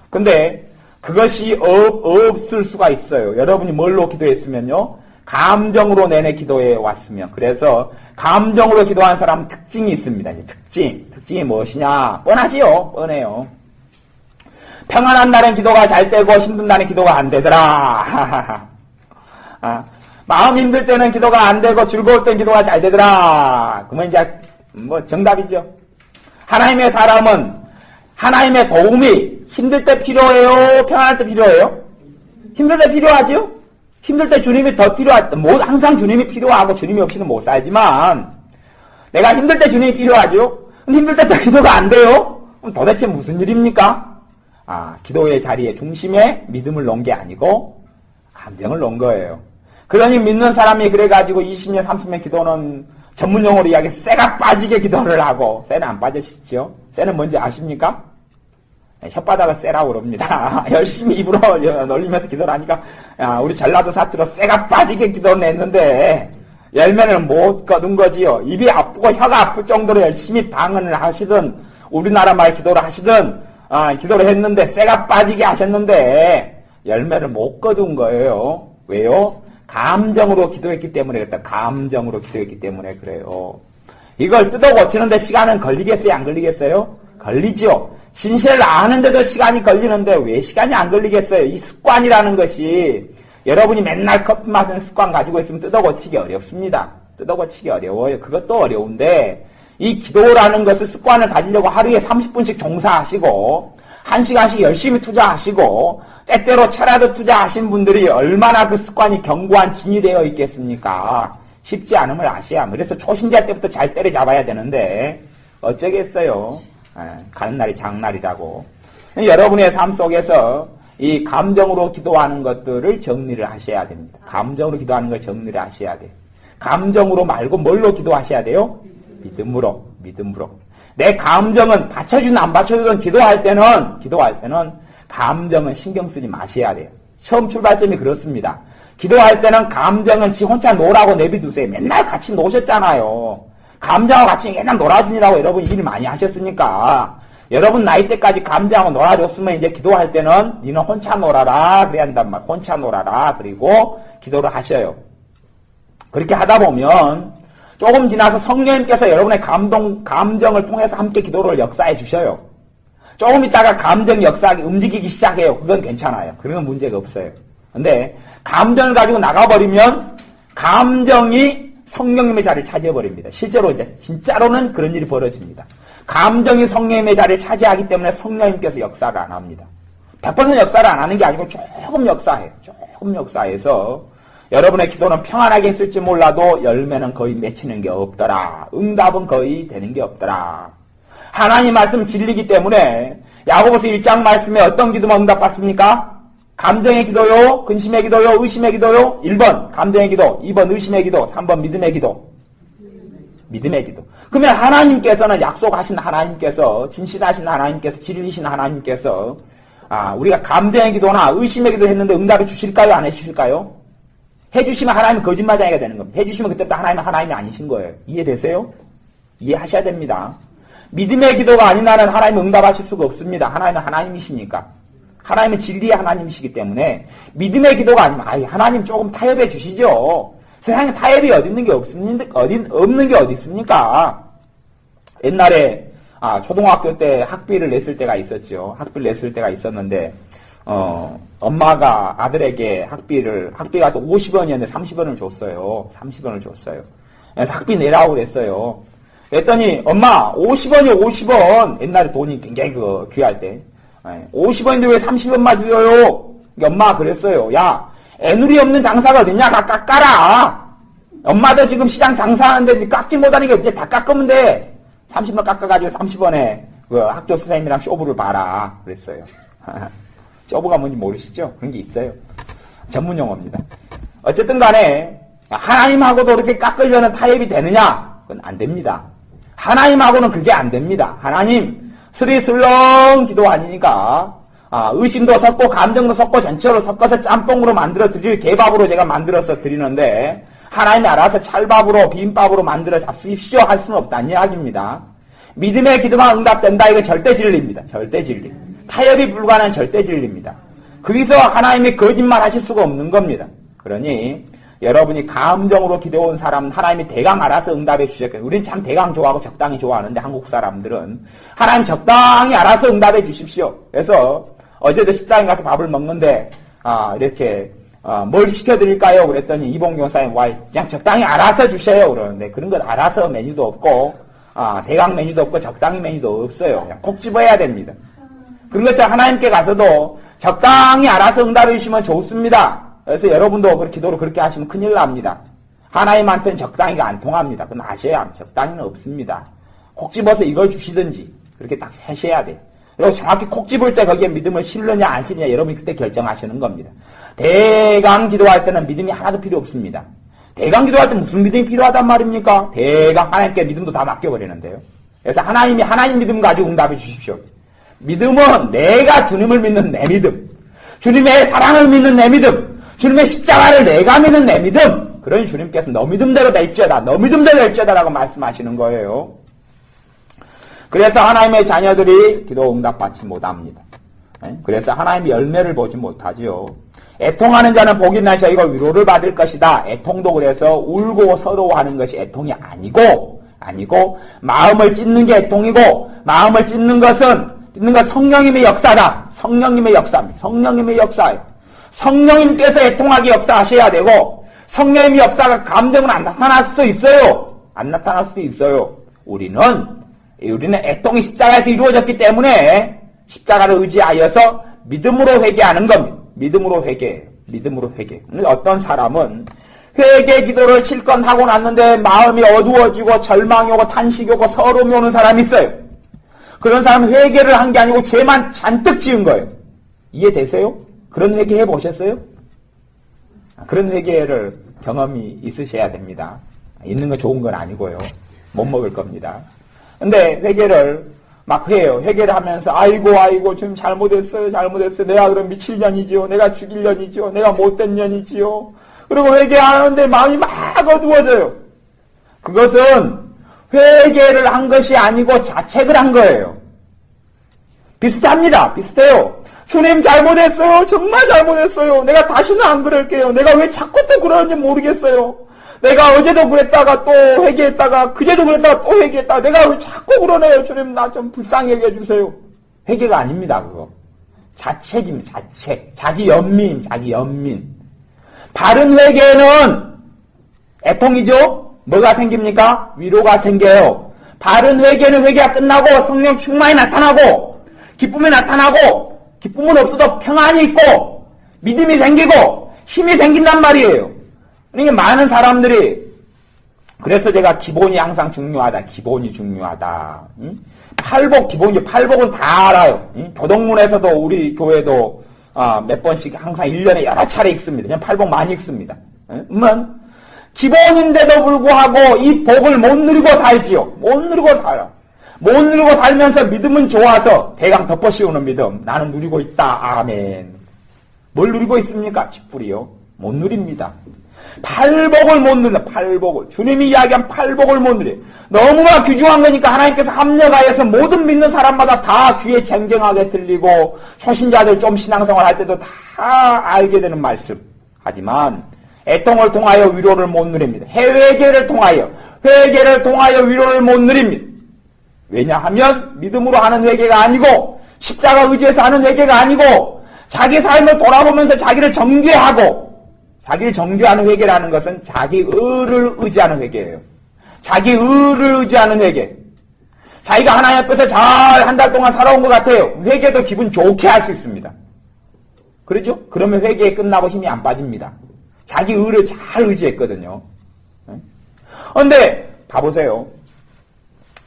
근데 그것이 없을 수가 있어요. 여러분이 뭘로 기도했으면요. 감정으로 내내 기도해 왔으면. 그래서 감정으로 기도한 사람은 특징이 있습니다. 특징이 무엇이냐? 뻔하지요. 뻔해요. 평안한 날엔 기도가 잘 되고 힘든 날엔 기도가 안 되더라. 마음 힘들 때는 기도가 안 되고 즐거울 땐 기도가 잘 되더라. 그러면 이제 정답이죠. 하나님의 사람은 하나님의 도움이 힘들 때 필요해요? 평안할 때 필요해요? 힘들 때 필요하죠? 힘들 때 주님이 더 항상 주님이 필요하고 주님이 없이는 못 살지만 내가 힘들 때 주님이 필요하죠? 근데 힘들 때 기도가 안 돼요? 그럼 도대체 무슨 일입니까? 기도의 자리에 중심에 믿음을 놓은 게 아니고 감정을 놓은 거예요. 그러니 믿는 사람이 그래가지고 20년, 30년 기도는 전문용어로 이야기해서 쇠가 빠지게 기도를 하고, 쇠는 안 빠지시죠? 쇠는 뭔지 아십니까? 혓바닥을 쇠라고 그럽니다. 열심히 입으로 놀리면서 기도를 하니까, 우리 전라도 사투로 쇠가 빠지게 기도를 했는데, 열매를 못 거둔 거지요. 입이 아프고 혀가 아플 정도로 열심히 방언을 하시든, 우리나라 말 기도를 하시든, 기도를 했는데, 쇠가 빠지게 하셨는데, 열매를 못 거둔 거예요. 왜요? 감정으로 기도했기 때문에 그랬다. 감정으로 기도했기 때문에 그래요. 이걸 뜯어 고치는데 시간은 걸리겠어요? 안 걸리겠어요? 걸리죠. 진실을 아는데도 시간이 걸리는데 왜 시간이 안 걸리겠어요? 이 습관이라는 것이 여러분이 맨날 커피 마시는 습관 가지고 있으면 뜯어 고치기 어렵습니다. 뜯어 고치기 어려워요. 그것도 어려운데 이 기도라는 것을 습관을 가지려고 하루에 30분씩 종사하시고 1시간씩 열심히 투자하시고 때때로 차라도 투자하신 분들이 얼마나 그 습관이 견고한 진이 되어 있겠습니까? 쉽지 않음을 아셔야. 그래서 초신자 때부터 잘 때려잡아야 되는데 어쩌겠어요. 가는 날이 장날이라고. 여러분의 삶 속에서 이 감정으로 기도하는 것들을 정리를 하셔야 됩니다. 감정으로 기도하는 걸 정리를 하셔야 돼요. 감정으로 말고 뭘로 기도하셔야 돼요? 믿음으로. 내 감정은 받쳐주든 안 받쳐주든 기도할 때는 감정은 신경 쓰지 마셔야 돼요. 처음 출발점이 그렇습니다. 기도할 때는 감정은 지 혼자 놀라고 내비두세요. 맨날 같이 노셨잖아요. 감정하고 같이 맨날 놀아주느라고 여러분 일을 많이 하셨으니까 여러분 나이 때까지 감정하고 놀아줬으면 이제 기도할 때는 니는 혼자 놀아라 그래야 한단 말. 혼자 놀아라. 그리고 기도를 하셔요. 그렇게 하다 보면 조금 지나서 성령님께서 여러분의 감정을 통해서 함께 기도를 역사해 주셔요. 조금 있다가 감정이 역사하기, 움직이기 시작해요. 그건 괜찮아요. 그러면 문제가 없어요. 근데 감정을 가지고 나가버리면 감정이 성령님의 자리를 차지해버립니다. 실제로 이제 진짜로는 그런 일이 벌어집니다. 감정이 성령님의 자리를 차지하기 때문에 성령님께서 역사를 안 합니다. 100% 역사를 안 하는 게 아니고 조금 역사해요. 조금 역사해서 여러분의 기도는 평안하게 했을지 몰라도 열매는 거의 맺히는 게 없더라. 응답은 거의 되는 게 없더라. 하나님 말씀 진리기 때문에 야고보서 1장 말씀에 어떤 기도만 응답받습니까? 감정의 기도요, 근심의 기도요, 의심의 기도요. 1번 감정의 기도, 2번 의심의 기도, 3번 믿음의 기도. 믿음의 기도. 그러면 하나님께서는 약속하신 하나님께서 진실하신 하나님께서 진리신 하나님께서 우리가 감정의 기도나 의심의 기도 했는데 응답을 주실까요? 안 해주실까요? 해주시면 하나님은 거짓말쟁이가 되는 겁니다. 해주시면 그때부터 하나님이 아니신 거예요. 이해되세요? 이해하셔야 됩니다. 믿음의 기도가 아닌 나는 하나님은 응답하실 수가 없습니다. 하나님은 하나님이시니까. 하나님은 진리의 하나님이시기 때문에 믿음의 기도가 아니면 하나님 조금 타협해 주시죠. 세상에 타협이 없는 게 어디 있습니까? 옛날에 초등학교 때 학비를 냈을 때가 있었죠. 학비를 냈을 때가 있었는데 엄마가 아들에게 학비가 또 50원이었는데 30원을 줬어요. 30원을 줬어요. 그래서 학비 내라고 그랬어요. 그랬더니 엄마 50원이요 50원. 옛날에 돈이 굉장히 귀할 때 50원인데 왜 30원만 줘요? 엄마가 그랬어요. 야, 애누리 없는 장사가 어딨냐? 다 깎아라. 엄마도 지금 시장 장사하는데 깎지 못하니까 이제 다 깎으면 돼. 30원 깎아가지고 30원에 학교 선생님이랑 쇼부를 봐라. 그랬어요. 쇼부가 뭔지 모르시죠? 그런 게 있어요. 전문 용어입니다. 어쨌든 간에 하나님하고도 이렇게 깎으려는 타협이 되느냐? 그건 안 됩니다. 하나님하고는 그게 안 됩니다. 하나님 스리슬렁 기도 아니니까 의심도 섞고 감정도 섞고 전체로 섞어서 짬뽕으로 만들어 드릴 개밥으로 제가 만들어서 드리는데 하나님이 알아서 찰밥으로 비빔밥으로 만들어 잡수십시오 할 수는 없다는 이야기입니다. 믿음의 기도가 응답된다. 이건 절대 진리입니다. 절대 진리. 타협이 불가능한 절대 진리입니다. 거기서 하나님이 거짓말 하실 수가 없는 겁니다. 그러니 여러분이 감정으로 기도해온 사람은 하나님이 대강 알아서 응답해 주셨거든요. 우리는 참 대강 좋아하고 적당히 좋아하는데 한국 사람들은 하나님 적당히 알아서 응답해 주십시오. 그래서 어제도 식당에 가서 밥을 먹는데 이렇게 뭘 시켜드릴까요? 그랬더니 이봉교사님 그냥 적당히 알아서 주셔요. 그러는데 그런 건 알아서 메뉴도 없고 대강 메뉴도 없고 적당히 메뉴도 없어요. 그냥 콕 집어야 됩니다. 그런 것처럼 하나님께 가서도 적당히 알아서 응답해 주시면 좋습니다. 그래서 여러분도 기도를 그렇게 하시면 큰일 납니다. 하나님한테는 적당히가 안 통합니다. 그건 아셔야 합니다. 적당히는 없습니다. 콕 집어서 이걸 주시든지 그렇게 딱 하셔야 돼요. 그리고 정확히 콕 집을 때 거기에 믿음을 실느냐 안 실느냐 여러분이 그때 결정하시는 겁니다. 대강 기도할 때는 믿음이 하나도 필요 없습니다. 대강 기도할 때 무슨 믿음이 필요하단 말입니까? 대강 하나님께 믿음도 다 맡겨버리는데요. 그래서 하나님이 하나님 믿음 가지고 응답해 주십시오. 믿음은 내가 주님을 믿는 내 믿음, 주님의 사랑을 믿는 내 믿음, 주님의 십자가를 내가 믿는 내 믿음. 그러니 주님께서 너 믿음대로 될지어다, 너 믿음대로 될지어다라고 말씀하시는 거예요. 그래서 하나님의 자녀들이 기도 응답받지 못합니다. 그래서 하나님의 열매를 보지 못하지요. 애통하는 자는 복이 나서 이거 위로를 받을 것이다. 애통도 그래서 울고 서러워하는 것이 애통이 아니고 마음을 찢는 게 애통이고 마음을 찢는 건 성령님의 역사다. 성령님의 역사입니다. 성령님의 역사예요. 성령님께서 애통하게 역사하셔야 되고 성령님의 역사가 감정은 안 나타날 수도 있어요. 안 나타날 수도 있어요. 우리는 애통이 십자가에서 이루어졌기 때문에 십자가를 의지하여서 믿음으로 회개하는 겁니다. 믿음으로 회개해요. 믿음으로 회개. 어떤 사람은 회개 기도를 실컷 하고 났는데 마음이 어두워지고 절망이 오고 탄식이 오고 서러움이 오는 사람이 있어요. 그런 사람은 회개를 한 게 아니고 죄만 잔뜩 지은 거예요. 이해되세요? 그런 회개 해보셨어요? 그런 회개를 경험이 있으셔야 됩니다. 있는 거 좋은 건 아니고요. 못 먹을 겁니다. 근데 회개를 막 해요. 회개를 하면서 아이고 지금 잘못했어요. 내가 그럼 미칠 년이지요. 내가 죽일 년이지요. 내가 못된 년이지요. 그리고 회개하는데 마음이 막 어두워져요. 그것은 회개를 한 것이 아니고 자책을 한 거예요. 비슷합니다. 비슷해요. 주님 잘못했어요. 정말 잘못했어요. 내가 다시는 안 그럴게요. 내가 왜 자꾸 또 그러는지 모르겠어요. 내가 어제도 그랬다가 또 회개했다가 그제도 그랬다가 또 회개했다가 내가 왜 자꾸 그러네요. 주님 나 좀 불쌍하게 해주세요. 회개가 아닙니다. 그거. 자책입니다. 자책. 자기 연민. 바른 회개는 애통이죠. 뭐가 생깁니까? 위로가 생겨요. 바른 회개는 회개가 끝나고 성령 충만이 나타나고 기쁨이 나타나고 기쁨은 없어도 평안이 있고 믿음이 생기고 힘이 생긴단 말이에요. 그러니까 많은 사람들이 그래서 제가 기본이 항상 중요하다. 기본이 중요하다. 팔복은 다 알아요. 교동문에서도 우리 교회도 몇 번씩 항상 1년에 여러 차례 읽습니다. 그냥 팔복 많이 읽습니다. 기본인데도 불구하고 이 복을 못 누리고 살지요. 못 누리고 살아. 못 누리고 살면서 믿음은 좋아서 대강 덮어씌우는 믿음. 나는 누리고 있다. 아멘. 뭘 누리고 있습니까? 쥐뿔이요. 못 누립니다. 팔복을 못 누린다. 팔복을. 주님이 이야기한 팔복을 못 누려. 너무나 귀중한 거니까 하나님께서 합력하여서 모든 믿는 사람마다 다 귀에 쟁쟁하게 들리고 초신자들 좀 신앙생활 할 때도 다 알게 되는 말씀. 하지만 애통을 통하여 위로를 못 누립니다. 회개를 통하여 위로를 못 누립니다. 왜냐하면 믿음으로 하는 회개가 아니고 십자가 의지해서 하는 회개가 아니고 자기 삶을 돌아보면서 자기를 정죄하고 자기를 정죄하는 회개라는 것은 자기 의를 의지하는 회개예요. 자기 의를 의지하는 회개. 자기가 하나님 앞에서 잘 한 달 동안 살아온 것 같아요. 회개도 기분 좋게 할 수 있습니다. 그렇죠? 그러면 회개에 끝나고 힘이 안 빠집니다. 자기 의를 잘 의지했거든요. 그런데 봐보세요.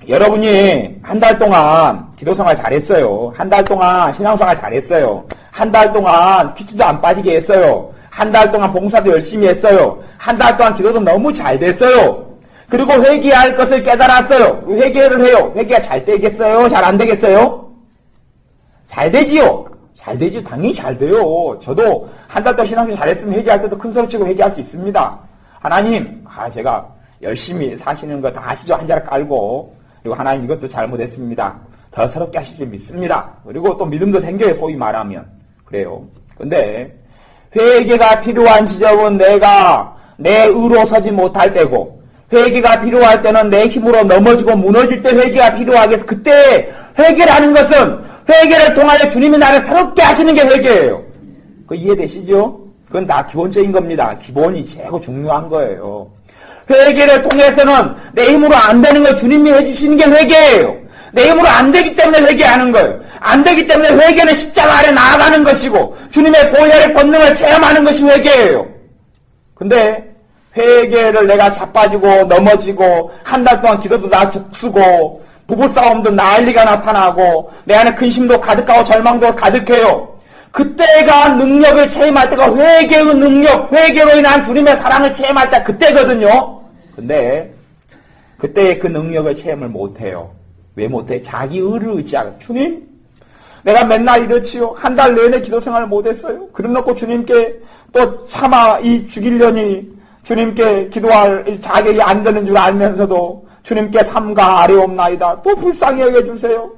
여러분이 한 달 동안 기도생활 잘했어요. 한 달 동안 신앙생활 잘했어요. 한 달 동안 퀴즈도 안 빠지게 했어요. 한 달 동안 봉사도 열심히 했어요. 한 달 동안 기도도 너무 잘 됐어요. 그리고 회개할 것을 깨달았어요. 회개를 해요. 회개가 잘 되겠어요? 잘 안 되겠어요? 잘 되지요. 잘 되죠. 당연히 잘 돼요. 저도 한 달 동안 신앙생활 잘했으면 회개할 때도 큰 소리 치고 회개할 수 있습니다. 하나님, 제가 열심히 사시는 거 다 아시죠? 한 자락 깔고. 그리고 하나님 이것도 잘못했습니다. 더 새롭게 하실 줄 믿습니다. 그리고 또 믿음도 생겨요. 소위 말하면. 그래요. 근데 회개가 필요한 지점은 내가 내 의로 서지 못할 때고 회개가 필요할 때는 내 힘으로 넘어지고 무너질 때 회개가 필요하겠어. 그때 회개라는 것은 회개를 통하여 주님이 나를 새롭게 하시는 게 회개예요. 그거 이해되시죠? 그건 다 기본적인 겁니다. 기본이 최고 중요한 거예요. 회개를 통해서는 내 힘으로 안 되는 걸 주님이 해주시는 게 회개예요. 내 힘으로 안 되기 때문에 회개하는 거예요. 안 되기 때문에 회개는 십자가 아래 나아가는 것이고 주님의 보혈의 권능을 체험하는 것이 회개예요. 근데 회개를 내가 자빠지고 넘어지고 한 달 동안 기도도 나 죽쓰고 부부싸움도 난리가 나타나고 내 안에 근심도 가득하고 절망도 가득해요. 그때가 능력을 체험할 때가 회개의 능력, 회개로 인한 주님의 사랑을 체험할 때 그때거든요. 근데 그때 그 능력을 체험을 못해요. 왜 못해? 자기 의를 의지하고 주님 내가 맨날 이렇지요. 한 달 내내 기도생활을 못했어요. 그래놓고 주님께 또 차마 이 죽이려니 주님께 기도할 자격이 안 되는 줄 알면서도 주님께 삼가 아뢰옵나이다. 또 불쌍히 여겨주세요.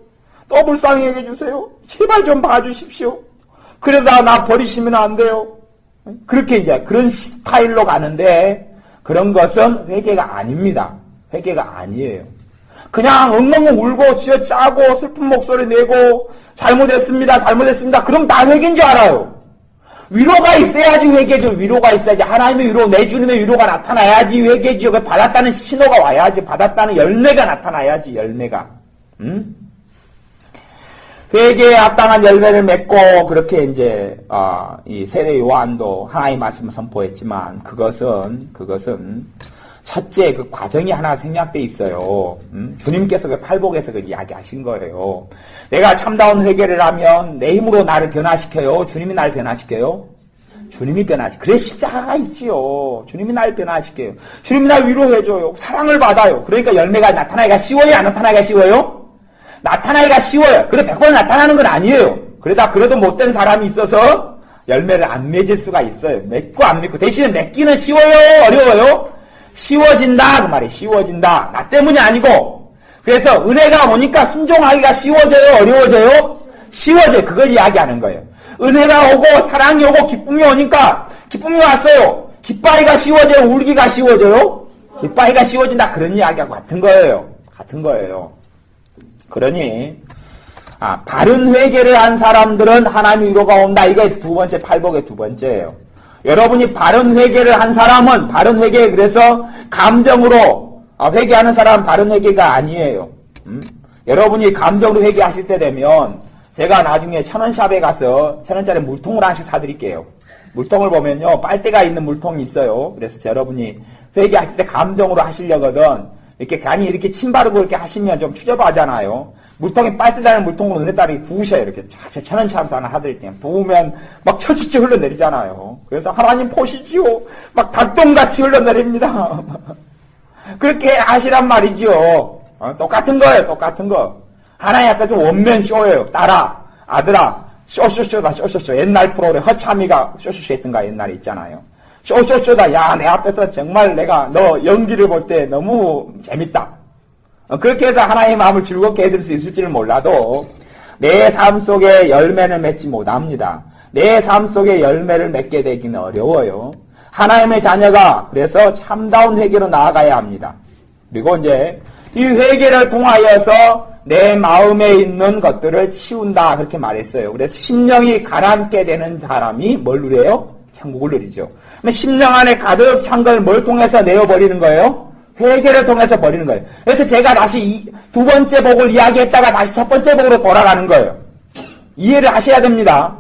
또 불쌍히 여겨주세요. 제발 좀 봐주십시오. 그러다 나 버리시면 안 돼요. 그렇게 이제 그런 스타일로 가는데 그런 것은 회개가 아닙니다. 회개가 아니에요. 그냥 엉엉 울고 쥐어짜고 슬픈 목소리 내고 잘못했습니다. 그럼 다 회개인 줄 알아요. 위로가 있어야지 회개죠. 위로가 있어야지. 하나님의 위로, 내 주님의 위로가 나타나야지 회개지요. 받았다는 신호가 와야지. 받았다는 열매가 나타나야지. 열매가. 회개에 합당한 열매를 맺고 그렇게 이제 이 세례 요한도 하나님의 말씀을 선포했지만 그것은 첫째 그 과정이 하나 생략돼 있어요. 주님께서 그 팔복에서 그 이야기하신 거예요. 내가 참다운 회개를 하면 내 힘으로 나를 변화시켜요. 주님이 나를 변화시켜요. 주님이 변화시켜요. 그래 십자가가 있지요. 주님이 나를 변화시켜요. 주님이 나를 위로해줘요. 사랑을 받아요. 그러니까 열매가 나타나기가 쉬워요? 안 나타나기가 쉬워요? 나타나기가 쉬워요. 그래 100번 나타나는 건 아니에요. 그래도 못된 사람이 있어서 열매를 안 맺을 수가 있어요. 맺고 안 맺고. 대신에 맺기는 쉬워요? 어려워요? 쉬워진다 그 말이에요. 쉬워진다. 나 때문이 아니고. 그래서 은혜가 오니까 순종하기가 쉬워져요? 어려워져요? 쉬워져요. 그걸 이야기하는 거예요. 은혜가 오고 사랑이 오고 기쁨이 오니까 기쁨이 왔어요. 기뻐하기가 쉬워져요? 울기가 쉬워져요? 기뻐하기가 쉬워진다. 그런 이야기하고 같은 거예요. 같은 거예요. 그러니 바른 회개를 한 사람들은 하나님의 위로가 온다. 이게 두 번째 팔복의 두 번째예요. 여러분이 바른 회개를 한 사람은 바른 회개 그래서 감정으로 회개하는 사람은 바른 회개가 아니에요. 여러분이 감정으로 회개하실 때 되면 제가 나중에 1000원샵에 가서 1000원짜리 물통을 하나씩 사드릴게요. 물통을 보면요 빨대가 있는 물통이 있어요. 그래서 여러분이 회개하실 때 감정으로 하시려거든 이렇게 간이 이렇게 침 바르고 이렇게 하시면 좀 추접하잖아요. 물통에 빨대다는 물통으로 눈에 따르게 부으셔요. 이렇게 천연참사 하나 하들 때 부으면 막 철치치 흘러내리잖아요. 그래서 하나님 보시지요. 막 닭똥같이 흘러내립니다. 그렇게 하시란 말이죠. 똑같은 거예요. 똑같은 거. 하나님 앞에서 원맨 쇼예요. 딸아, 아들아, 쇼쇼쇼다 쇼쇼쇼. 옛날 프로그램 허참이가 쇼쇼쇼 했던가 옛날에 있잖아요. 쇼쇼쇼다. 야, 내 앞에서 정말 내가 너 연기를 볼 때 너무 재밌다. 그렇게 해서 하나님의 마음을 즐겁게 해드릴 수 있을지는 몰라도 내 삶 속에 열매를 맺지 못합니다. 내 삶 속에 열매를 맺게 되기는 어려워요. 하나님의 자녀가 그래서 참다운 회개로 나아가야 합니다. 그리고 이제 이 회개를 통하여서 내 마음에 있는 것들을 치운다 그렇게 말했어요. 그래서 심령이 가라앉게 되는 사람이 뭘 누려요? 천국을 누리죠. 심령 안에 가득 찬 걸 뭘 통해서 내어버리는 거예요? 회개를 통해서 버리는 거예요. 그래서 제가 다시 두 번째 복을 이야기했다가 다시 첫 번째 복으로 돌아가는 거예요. 이해를 하셔야 됩니다.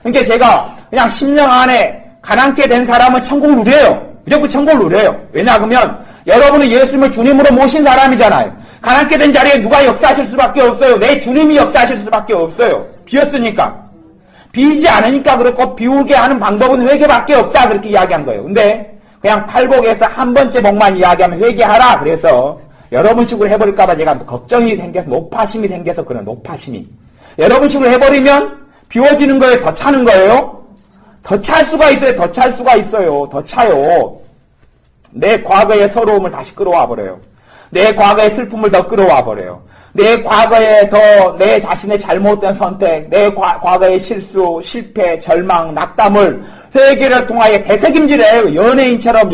그러니까 제가 그냥 심령 안에 가난케 된 사람은 천국을 누려요. 무조건 천국을 누려요. 왜냐하면 여러분은 예수님을 주님으로 모신 사람이잖아요. 가난케 된 자리에 누가 역사하실 수밖에 없어요. 내 주님이 역사하실 수밖에 없어요. 비었으니까. 비이지 않으니까 그렇고 비우게 하는 방법은 회개밖에 없다 그렇게 이야기한 거예요. 근데 그냥 팔복에서 한 번째 복만 이야기하면 회개하라. 그래서 여러분 식으로 해버릴까봐 제가 걱정이 생겨서 노파심이 생겨서 그런 노파심이. 여러분 식으로 해버리면 비워지는 거예요? 더 차는 거예요? 더 찰 수가 있어요. 더 찰 수가 있어요. 더 차요. 내 과거의 서러움을 다시 끌어와 버려요. 내 과거의 슬픔을 더 끌어와 버려요. 내 과거에 더 내 자신의 잘못된 선택, 내 과거의 실수, 실패, 절망, 낙담을 회개를 통하여 되새김질해요. 연예인처럼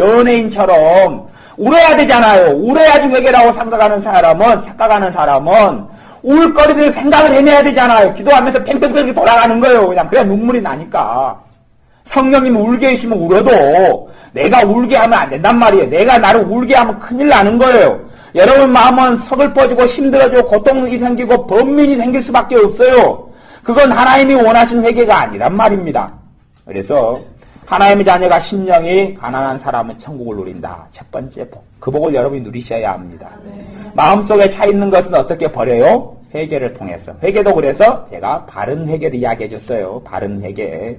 울어야 되잖아요. 울어야지 회개라고 생각하는 사람은, 착각하는 사람은 울거리들 생각을 해내야 되잖아요. 기도하면서 팽팽팽 돌아가는 거예요. 그냥 그래야 눈물이 나니까. 성령님 울게 해주시면 울어도 내가 울게 하면 안 된단 말이에요. 내가 나를 울게 하면 큰일 나는 거예요. 여러분 마음은 서글퍼지고 힘들어지고 고통이 생기고 번민이 생길 수밖에 없어요. 그건 하나님이 원하시는 회개가 아니란 말입니다. 그래서 하나님의 자녀가 심령이 가난한 사람은 천국을 누린다. 첫 번째 복. 그 복을 여러분이 누리셔야 합니다. 마음속에 차 있는 것은 어떻게 버려요? 회개를 통해서. 회개도 그래서 제가 바른 회개를 이야기해 줬어요. 바른 회개.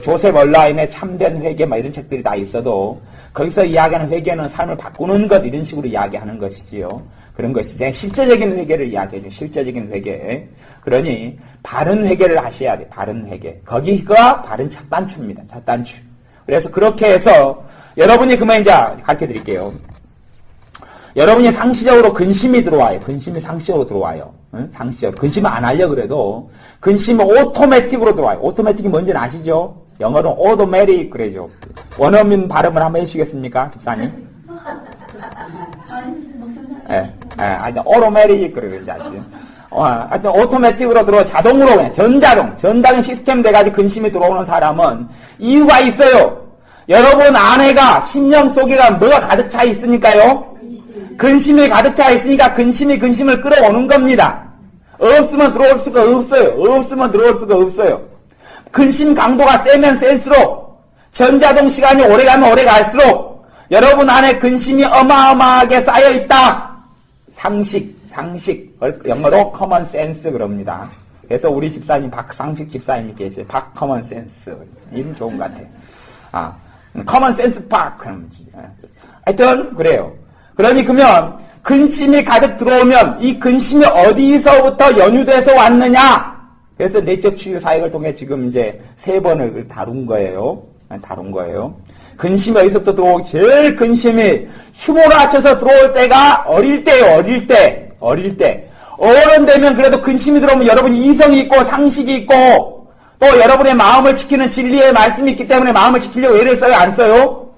조셉 얼라인의 참된 회개 이런 책들이 다 있어도 거기서 이야기하는 회개는 삶을 바꾸는 것 이런 식으로 이야기하는 것이지요. 그런 것이지 실제적인 회개를 이야기해줘. 실제적인 회개. 그러니 바른 회개를 하셔야 돼. 바른 회개. 거기가 바른 첫 단추입니다. 첫 단추. 그래서 그렇게 해서 여러분이 그만 이제 가르쳐 드릴게요. 여러분이 상시적으로 근심이 들어와요. 근심이 상시적으로 들어와요. 응? 상시적으로. 근심을 안 하려고 그래도 근심이 오토매틱으로 들어와요. 오토매틱이 뭔지는 아시죠? 영어로 automatic 그래죠. 원어민 발음을 한번 해주시겠습니까? 집사님? 하여튼 automatic 그래요. 하여튼 오토매틱으로 들어와 자동으로 그냥 전자동 시스템 돼가지고 근심이 들어오는 사람은 이유가 있어요. 여러분 안에가 심령 속에가 뭐가 가득 차 있으니까요. 근심이 가득 차 있으니까 근심을 끌어오는 겁니다. 없으면 들어올 수가 없어요. 근심 강도가 세면 센수록 전자동 시간이 오래가면 오래갈수록 여러분 안에 근심이 어마어마하게 쌓여있다. 상식 영어로 common sense 그럽니다. 그래서 우리 집사님 박상식 집사님이 계세요. 박 common sense 이름 좋은 것 같아요. common sense 박 하여튼 그래요. 그러면 근심이 가득 들어오면 이 근심이 어디서부터 연유돼서 왔느냐? 그래서 내적 치유 사역을 통해 지금 이제 3번을 다룬 거예요. 근심이 어디서부터 들어오고 제일 근심이 휘몰아쳐서 들어올 때가 어릴 때예요. 어릴 때. 어른 되면 그래도 근심이 들어오면 여러분이 이성이 있고 상식이 있고 또 여러분의 마음을 지키는 진리의 말씀이 있기 때문에 마음을 지키려고 애를 써요? 안 써요?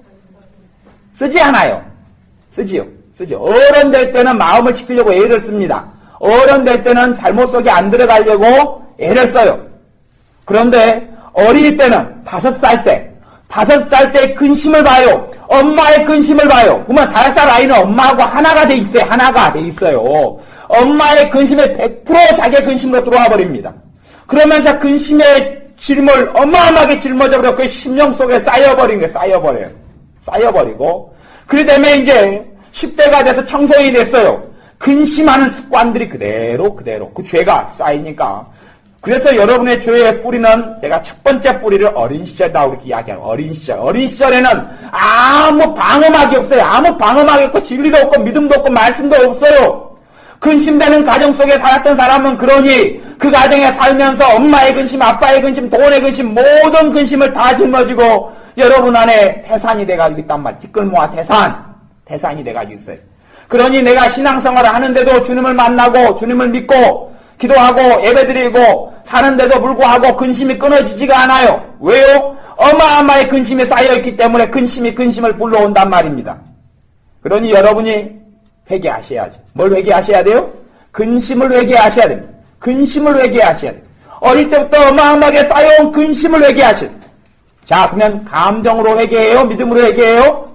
쓰지 않아요. 쓰지요. 어른 될 때는 마음을 지키려고 애를 씁니다. 어른 될 때는 잘못 속에 안 들어가려고 애를 써요. 그런데 어릴 때는 5살 때 근심을 봐요. 엄마의 근심을 봐요. 그러면 5살 아이는 엄마하고 하나가 돼 있어요. 엄마의 근심에 100% 자기의 근심으로 들어와 버립니다. 그러면서 근심의 질물 어마어마하게 짊어져버려 그 심령 속에 쌓여버리고 그러다면 이제 10대가 돼서 청소년이 됐어요. 근심하는 습관들이 그대로 그 죄가 쌓이니까. 그래서 여러분의 죄의 뿌리는 제가 첫 번째 뿌리를 어린 시절이다 이렇게 이야기하는 어린 시절. 어린 시절에는 아무 방어막이 없어요. 아무 방어막이 없고 진리도 없고 믿음도 없고 말씀도 없어요. 근심되는 가정 속에 살았던 사람은 그러니 그 가정에 살면서 엄마의 근심, 아빠의 근심, 돈의 근심, 모든 근심을 다 짊어지고 여러분 안에 태산이 돼가지고 있단 말이에요. 티끌모아 태산이 돼가지고 있어요. 그러니 내가 신앙생활을 하는데도 주님을 만나고 주님을 믿고 기도하고 예배드리고 사는데도 불구하고 근심이 끊어지지가 않아요. 왜요? 어마어마한 근심이 쌓여있기 때문에 근심을 불러온단 말입니다. 그러니 여러분이 회개하셔야죠. 뭘 회개하셔야 돼요? 근심을 회개하셔야 됩니다. 근심을 회개하셔야 돼요. 어릴 때부터 어마어마하게 쌓여온 근심을 회개하셔야 돼요. 자, 그러면 감정으로 회개해요? 믿음으로 회개해요?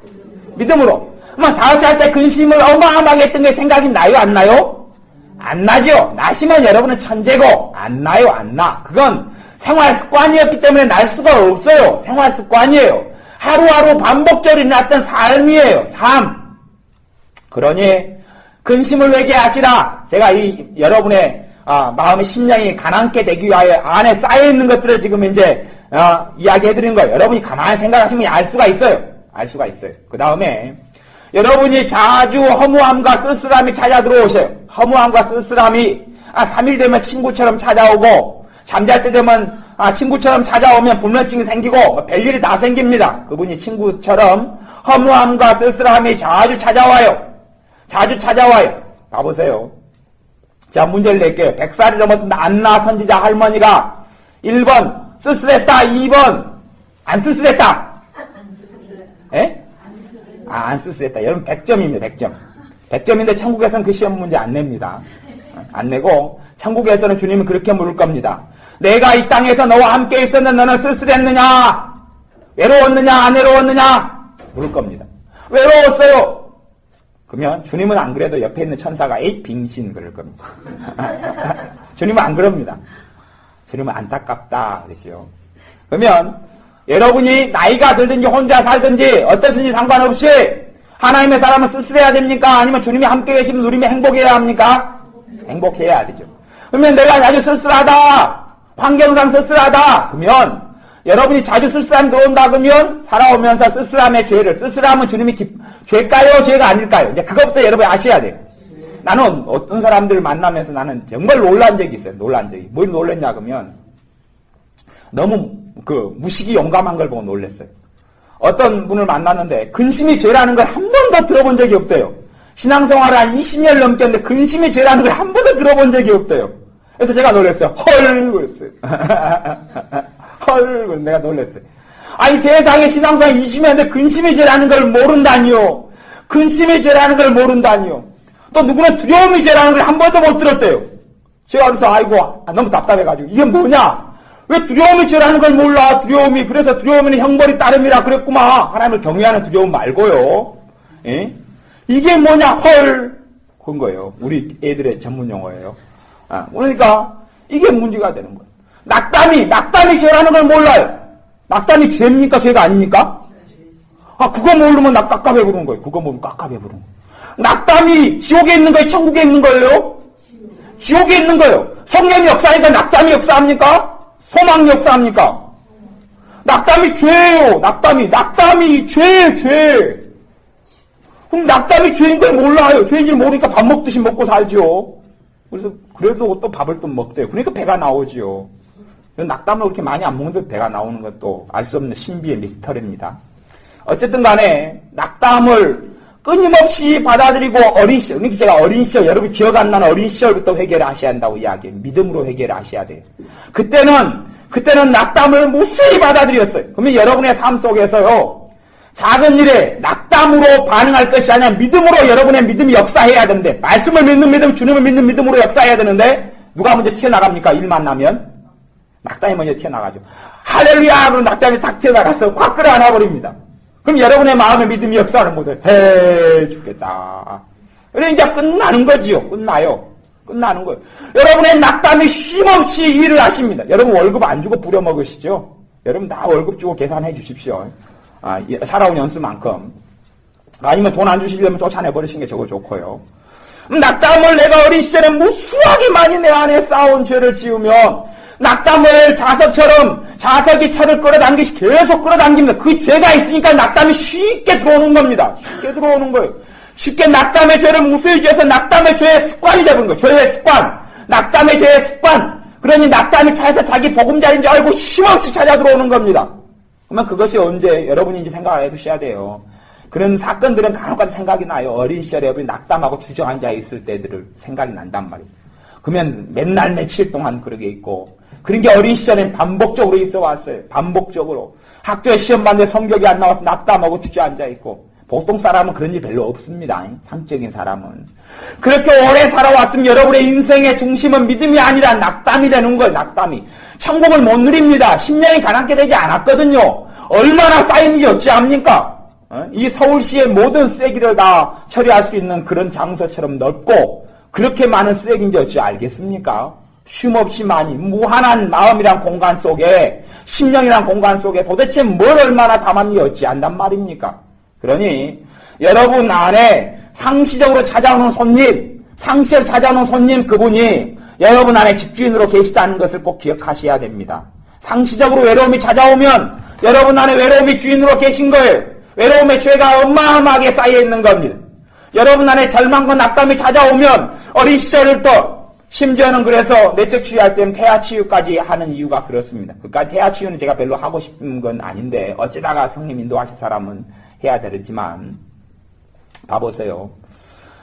믿음으로. 그러면 5살 때 근심을 어마어마하게 했던 게 생각이 나요? 안 나요? 안 나죠? 나시면 여러분은 천재고, 안 나요? 안 나. 그건 생활 습관이었기 때문에 날 수가 없어요. 생활 습관이에요. 하루하루 반복적으로 일어났던 삶이에요. 삶. 그러니 근심을 회개하시라. 제가 여러분의 마음의 심령이 가난케 되기 위하여 안에 쌓여있는 것들을 지금 이제 이야기해드리는 거예요. 여러분이 가만히 생각하시면 알 수가 있어요. 알 수가 있어요. 그 다음에 여러분이 자주 허무함과 쓸쓸함이 찾아 들어오셔요. 허무함과 쓸쓸함이 3일 되면 친구처럼 찾아오고 잠잘 때 되면 친구처럼 찾아오면 불면증이 생기고 별일이 다 생깁니다. 그분이 친구처럼 허무함과 쓸쓸함이 자주 찾아와요. 자주 찾아와요. 봐보세요. 자, 문제를 낼게요. 100살이 넘었던 안나 선지자 할머니가 1번 쓸쓸했다, 2번 안 쓸쓸했다. 예? 안 쓸쓸했다. 여러분 100점입니다. 100점. 100점인데 천국에서는 그 시험 문제 안 냅니다. 안 내고 천국에서는 주님은 그렇게 물을 겁니다. 내가 이 땅에서 너와 함께 있었는데 너는 쓸쓸했느냐? 외로웠느냐? 안 외로웠느냐? 물을 겁니다. 외로웠어요. 그러면 주님은 안 그래도 옆에 있는 천사가 에이 빙신 그럴 겁니다. 주님은 안 그럽니다. 주님은 안타깝다 그러죠. 그러면 여러분이 나이가 들든지 혼자 살든지 어떠든지 상관없이 하나님의 사람은 쓸쓸해야 됩니까? 아니면 주님이 함께 계시면 누리며 행복해야 합니까? 행복해야 되죠. 그러면 내가 자주 쓸쓸하다, 환경상 쓸쓸하다 그러면 여러분이 자주 쓸쓸함이 들어온다 그러면 살아오면서 쓸쓸함의 죄를, 쓸쓸함은 주님이 죄일까요? 죄가 아닐까요? 이제 그것부터 여러분이 아셔야 돼요. 나는 어떤 사람들을 만나면서 나는 정말 놀란 적이 있어요. 놀란 적이. 뭘 놀랬냐 그러면 너무 무식이 용감한 걸 보고 놀랐어요. 어떤 분을 만났는데 근심이 죄라는 걸 한 번도 들어본 적이 없대요. 신앙생활을 한 20년 넘겠는데 근심이 죄라는 걸 한 번도 들어본 적이 없대요. 그래서 제가 놀랐어요. 헐 그랬어요. 헐 내가 놀랐어요. 아니 세상에 신앙생활 20년인데 근심이 죄라는 걸 모른다니요. 근심이 죄라는 걸 모른다니요. 또 누구는 두려움이 죄라는 걸 한 번도 못 들었대요. 제가 그래서 아이고 너무 답답해가지고 이게 뭐냐? 왜 두려움이 죄라는 걸 몰라? 두려움이. 그래서 두려움은 형벌이 따름이라 그랬구만. 하나님을 경외하는 두려움 말고요. 예? 이게 뭐냐? 헐. 그런 거예요. 우리 애들의 전문 용어예요. 그러니까 이게 문제가 되는 거예요. 낙담이 죄라는 걸 몰라요. 낙담이 죄입니까? 죄가 아닙니까? 그거 모르면 나 깝깝해 부르는 거예요. 그거 모르면 깝깝해 부르는 거예요. 낙담이 지옥에 있는 거예요? 천국에 있는 거예요? 지옥에 있는 거예요. 성령이 역사하니까 낙담이 역사합니까? 소망이 역사합니까? 낙담이 죄예요. 낙담이 죄예요. 죄. 그럼 낙담이 죄인 걸 몰라요. 죄인 줄 모르니까 밥 먹듯이 먹고 살죠. 그래서 그래도 또 밥을 또 먹대요. 그러니까 배가 나오지요. 낙담을 그렇게 많이 안 먹는데 배가 나오는 것도 알 수 없는 신비의 미스터리입니다. 어쨌든 간에 낙담을 끊임없이 받아들이고 어린 시절, 그러니까 제가 어린 시절, 여러분 기억 안 나는 어린 시절부터 회개를 하셔야 한다고 이야기해요. 믿음으로 회개를 하셔야 돼요. 그때는 낙담을 무수히 받아들였어요. 그러면 여러분의 삶 속에서요, 작은 일에 낙담으로 반응할 것이 아니라 믿음으로 여러분의 믿음이 역사해야 되는데, 말씀을 믿는 믿음, 주님을 믿는 믿음으로 역사해야 되는데, 누가 먼저 튀어나갑니까? 일 만나면? 낙담이 먼저 튀어나가죠. 할렐루야! 그럼 낙담이 탁 튀어나가서 확 끌어안아버립니다. 그럼 여러분의 마음의 믿음이 역사하는 거죠. 죽겠다. 그래, 이제 끝나는 거지요. 끝나는 거예요. 여러분의 낙담이 쉼없이 일을 하십니다. 여러분 월급 안 주고 부려먹으시죠? 여러분 다 월급 주고 계산해 주십시오. 살아온 연수만큼. 아니면 돈 안 주시려면 쫓아내버리시는 게 저거 좋고요. 낙담을 내가 어린 시절에 무수하게 많이 내 안에 쌓아온 죄를 지으면 낙담을 자석이 철을 끌어당기시 계속 끌어당깁니다. 그 죄가 있으니까 낙담이 쉽게 들어오는 겁니다. 쉽게 들어오는 거예요. 쉽게 낙담의 죄를 무수히 지어서 낙담의 죄의 습관이 되는 거예요. 죄의 습관. 낙담의 죄의 습관. 그러니 낙담이 차에서 자기 보금자리인 줄 알고 힘없이 찾아 들어오는 겁니다. 그러면 그것이 언제 여러분인지 생각을 해두셔야 돼요. 그런 사건들은 간혹가다 생각이 나요. 어린 시절에 여러분이 낙담하고 주저앉아 있을 때들을 생각이 난단 말이에요. 그러면 맨날 며칠 동안 그러게 있고 그런 게 어린 시절엔 반복적으로 있어 왔어요. 반복적으로. 학교에 시험 봤는데 성적이 안 나와서 낙담하고 주저앉아 있고 보통 사람은 그런 일 별로 없습니다. 상적인 사람은. 그렇게 오래 살아왔으면 여러분의 인생의 중심은 믿음이 아니라 낙담이 되는 거예요. 낙담이. 천국을 못 누립니다. 10년이 가난게 되지 않았거든요. 얼마나 쌓이는지 어찌합니까? 이 서울시의 모든 쓰레기를 다 처리할 수 있는 그런 장소처럼 넓고 그렇게 많은 쓰레기인지 어찌 알겠습니까? 쉼없이 많이 무한한 마음이란 공간 속에 심령이란 공간 속에 도대체 뭘 얼마나 담았는지 어찌 안단 말입니까? 그러니 여러분 안에 상시적으로 찾아오는 손님 그분이 여러분 안에 집주인으로 계시다는 것을 꼭 기억하셔야 됩니다. 상시적으로 외로움이 찾아오면 여러분 안에 외로움이 주인으로 계신 거예요. 외로움의 죄가 어마어마하게 쌓여 있는 겁니다. 여러분 안에 절망과 낙담이 찾아오면 어린 시절부터 심지어는 그래서 내적 치유할 때는 태아 치유까지 하는 이유가 그렇습니다. 그러니까 태아 치유는 제가 별로 하고 싶은 건 아닌데 어쩌다가 성님 인도하실 사람은 해야 되지만 봐보세요.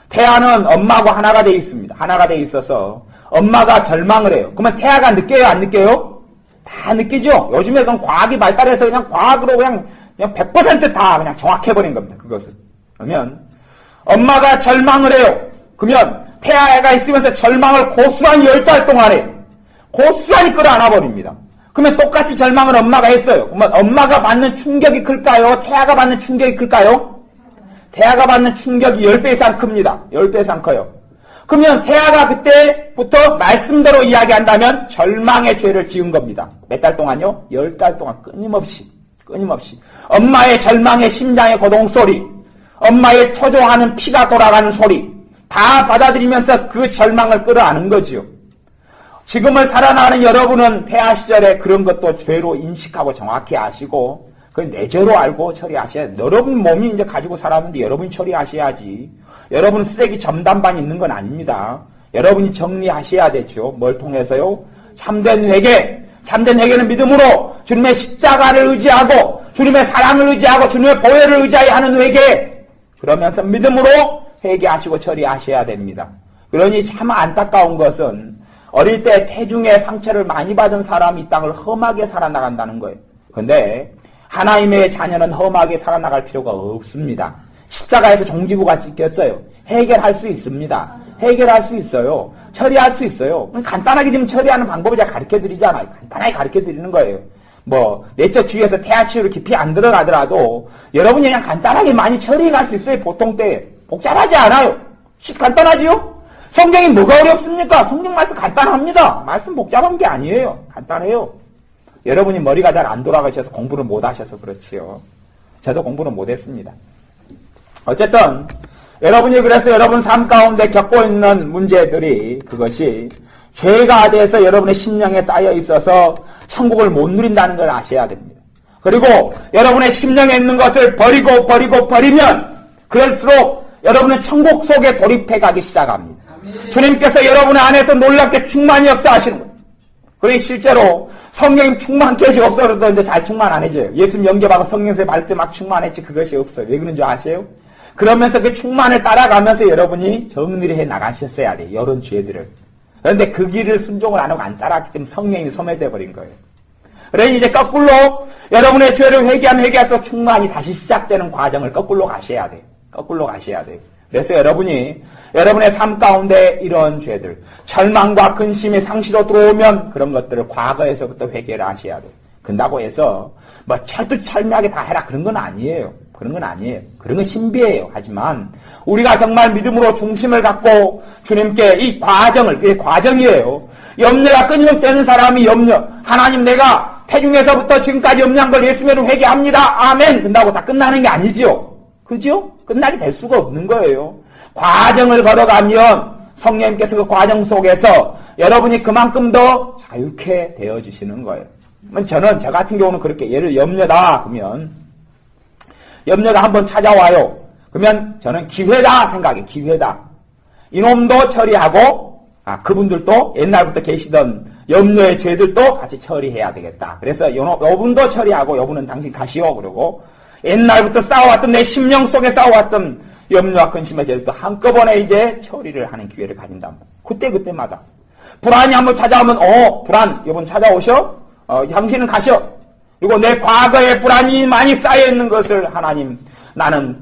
태아는 엄마하고 하나가 돼 있습니다. 하나가 돼 있어서 엄마가 절망을 해요. 그러면 태아가 느껴요? 안 느껴요? 다 느끼죠? 요즘에 그냥 과학이 발달해서 그냥 과학으로 그냥 100% 다 그냥 정확해버린 겁니다. 그것을. 그러면 엄마가 절망을 해요. 그러면 태아가 있으면서 절망을 고스란히 10달 동안에 고스란히 끌어안아버립니다. 그러면 똑같이 절망을 엄마가 했어요. 그러면 엄마가 받는 충격이 클까요? 태아가 받는 충격이 클까요? 태아가 받는 충격이 10배 이상 큽니다. 10배 이상 커요. 그러면 태아가 그때부터 말씀대로 이야기한다면 절망의 죄를 지은 겁니다. 몇 달 동안요? 10달 동안 끊임없이. 엄마의 절망의 심장의 고동소리, 엄마의 초조하는 피가 돌아가는 소리 다 받아들이면서 그 절망을 끌어안은 거지요. 지금을 살아나는 여러분은 태아 시절에 그런 것도 죄로 인식하고 정확히 아시고 그걸 내 죄로 알고 처리하셔야 돼요. 여러분 몸이 이제 가지고 살았는데 여러분이 처리하셔야지. 여러분 쓰레기 전담반 있는 건 아닙니다. 여러분이 정리하셔야 되죠. 뭘 통해서요? 참된 회개. 참된 회개는 믿음으로 주님의 십자가를 의지하고 주님의 사랑을 의지하고 주님의 보혈을 의지하여 하는 회개. 그러면서 믿음으로 회개하시고 처리하셔야 됩니다. 그러니 참 안타까운 것은 어릴 때 태중의 상처를 많이 받은 사람이 이 땅을 험하게 살아나간다는 거예요. 그런데 하나님의 자녀는 험하게 살아나갈 필요가 없습니다. 십자가에서 종지부가 찍혔어요. 해결할 수 있습니다. 해결할 수 있어요. 처리할 수 있어요. 간단하게 지금 처리하는 방법을 제가 가르쳐드리잖아요. 간단하게 가르쳐드리는 거예요. 내적 주의에서 태아 치유를 깊이 안 들어가더라도 여러분이 그냥 간단하게 많이 처리해갈 수 있어요. 보통 때. 복잡하지 않아요. 간단하지요? 성경이 뭐가 어렵습니까? 성경 말씀 간단합니다. 말씀 복잡한 게 아니에요. 간단해요. 여러분이 머리가 잘 안 돌아가셔서 공부를 못 하셔서 그렇지요. 저도 공부를 못 했습니다. 어쨌든 여러분이 그래서 여러분 삶 가운데 겪고 있는 문제들이 그것이 죄가 돼서 여러분의 심령에 쌓여 있어서 천국을 못 누린다는 걸 아셔야 됩니다. 그리고 여러분의 심령에 있는 것을 버리면 그럴수록 여러분은 천국 속에 돌입해 가기 시작합니다. 주님께서 여러분의 안에서 놀랍게 충만히 역사하시는 거예요. 그러니 실제로 성령님 충만케 주옵소서도 이제 잘 충만 안 해져요. 예수님 영접하고 성령세 받을 때 막 충만했지 그것이 없어요. 왜 그런 줄 아세요? 그러면서 그 충만을 따라가면서 여러분이 정리를 해 나가셨어야 돼요. 이런 죄들을. 그런데 그 길을 순종을 안 하고 안 따라갔기 때문에 성령이 소멸돼 버린 거예요. 그러니 이제 거꾸로 여러분의 죄를 회개하면 회개할수록 충만이 다시 시작되는 과정을 거꾸로 가셔야 돼요. 거꾸로 가셔야 돼요. 그래서 여러분이 여러분의 삶 가운데 이런 죄들, 절망과 근심이 상시로 들어오면 그런 것들을 과거에서부터 회개를 하셔야 돼요. 그런다고 해서 철두철미하게 다 해라 그런 건 아니에요. 그런 건 신비해요. 하지만 우리가 정말 믿음으로 중심을 갖고 주님께 이 과정을, 그게 과정이에요. 염려가 끊임없이 되는 사람이 하나님 내가 태중에서부터 지금까지 염려한 걸 예수님으로 회개합니다. 아멘. 그런다고 다 끝나는 게 아니지요. 그죠? 끝나게 될 수가 없는 거예요. 과정을 걸어가면 성령님께서 그 과정 속에서 여러분이 그만큼 더 자유케 되어주시는 거예요. 저는 저 같은 경우는 그렇게 예를 염려다 그러면 염려가 한번 찾아와요. 그러면 저는 기회다 생각해. 기회다. 이놈도 처리하고 그분들도 옛날부터 계시던 염려의 죄들도 같이 처리해야 되겠다. 그래서 요분도 처리하고 요분은 당신 가시오. 그러고 옛날부터 싸워왔던 내 심령 속에 싸워왔던 염려와 근심의 죄들도 한꺼번에 이제 처리를 하는 기회를 가진다. 그때마다 불안이 한번 찾아오면 불안 요번 찾아오셔? 당신은 가셔. 그리고 내 과거의 불안이 많이 쌓여있는 것을 하나님 나는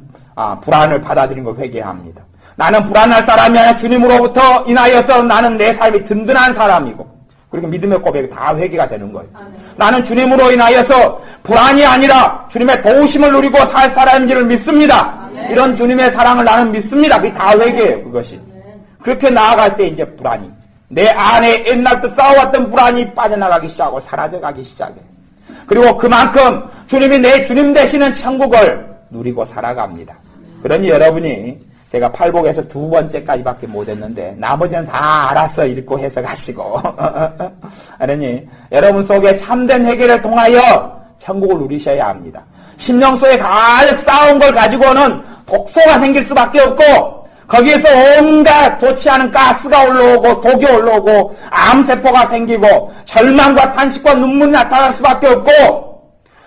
불안을 받아들인 걸 회개합니다. 나는 불안할 사람이 아니라 주님으로부터 인하여서 나는 내 삶이 든든한 사람이고 그리고 믿음의 고백이 다 회개가 되는 거예요. 나는 주님으로 인하여서 불안이 아니라 주님의 도우심을 누리고 살 사람인지를 믿습니다. 이런 주님의 사랑을 나는 믿습니다. 그게 다 회개예요. 그것이. 그렇게 나아갈 때 이제 불안이 내 안에 옛날부터 싸워왔던 불안이 빠져나가기 시작하고 사라져가기 시작해. 그리고 그만큼 주님이 내 주님 되시는 천국을 누리고 살아갑니다. 그러니 여러분이 제가 팔복에서 2번째까지밖에 못했는데 나머지는 다 알아서 읽고 해석하시고 그러니 여러분 속에 참된 회개를 통하여 천국을 누리셔야 합니다. 심령 속에 가득 쌓은 걸 가지고는 독소가 생길 수밖에 없고 거기에서 온갖 좋지 않은 가스가 올라오고 독이 올라오고 암세포가 생기고 절망과 탄식과 눈물이 나타날 수밖에 없고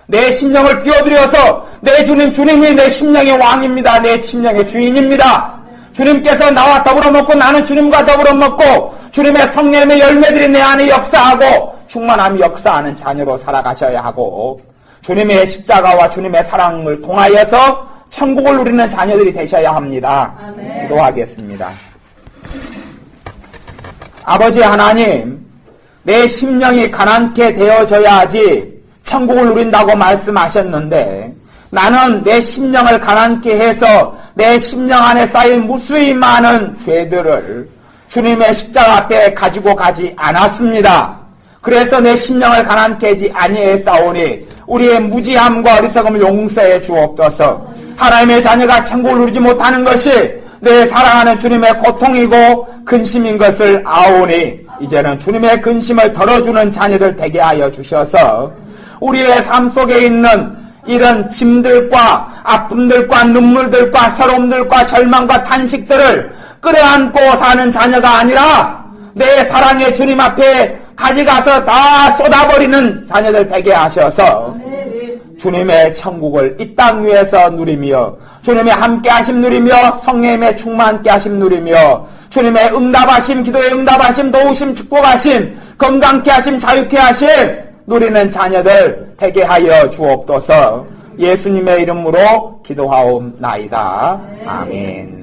내 심령을 비워드려서 내 주님이 내 심령의 왕입니다. 내 심령의 주인입니다. 주님께서 나와 더불어 먹고 나는 주님과 더불어 먹고 주님의 성령의 열매들이 내 안에 역사하고 충만함이 역사하는 자녀로 살아가셔야 하고 주님의 십자가와 주님의 사랑을 통하여서 천국을 누리는 자녀들이 되셔야 합니다. 아멘. 기도하겠습니다. 아버지 하나님, 내 심령이 가난케 되어져야지 천국을 누린다고 말씀하셨는데 나는 내 심령을 가난케 해서 내 심령 안에 쌓인 무수히 많은 죄들을 주님의 십자가 앞에 가지고 가지 않았습니다. 그래서 내 심령을 가난케 하지 아니했사오니 우리의 무지함과 어리석음을 용서해 주옵소서. 하나님의 자녀가 천국을 누리지 못하는 것이 내 사랑하는 주님의 고통이고 근심인 것을 아오니 이제는 주님의 근심을 덜어주는 자녀들 되게 하여 주셔서 우리의 삶 속에 있는 이런 짐들과 아픔들과 눈물들과 서러움들과 절망과 탄식들을 끌어안고 사는 자녀가 아니라 내 사랑의 주님 앞에 가져가서 다 쏟아버리는 자녀들 되게 하셔서 주님의 천국을 이 땅 위에서 누리며 주님의 함께하심 누리며 성령의 충만케 하심 누리며 주님의 응답하심 기도의 응답하심 도우심 축복하심 건강케 하심 자유케 하심 누리는 자녀들 되게 하여 주옵소서. 예수님의 이름으로 기도하옵나이다. 아멘.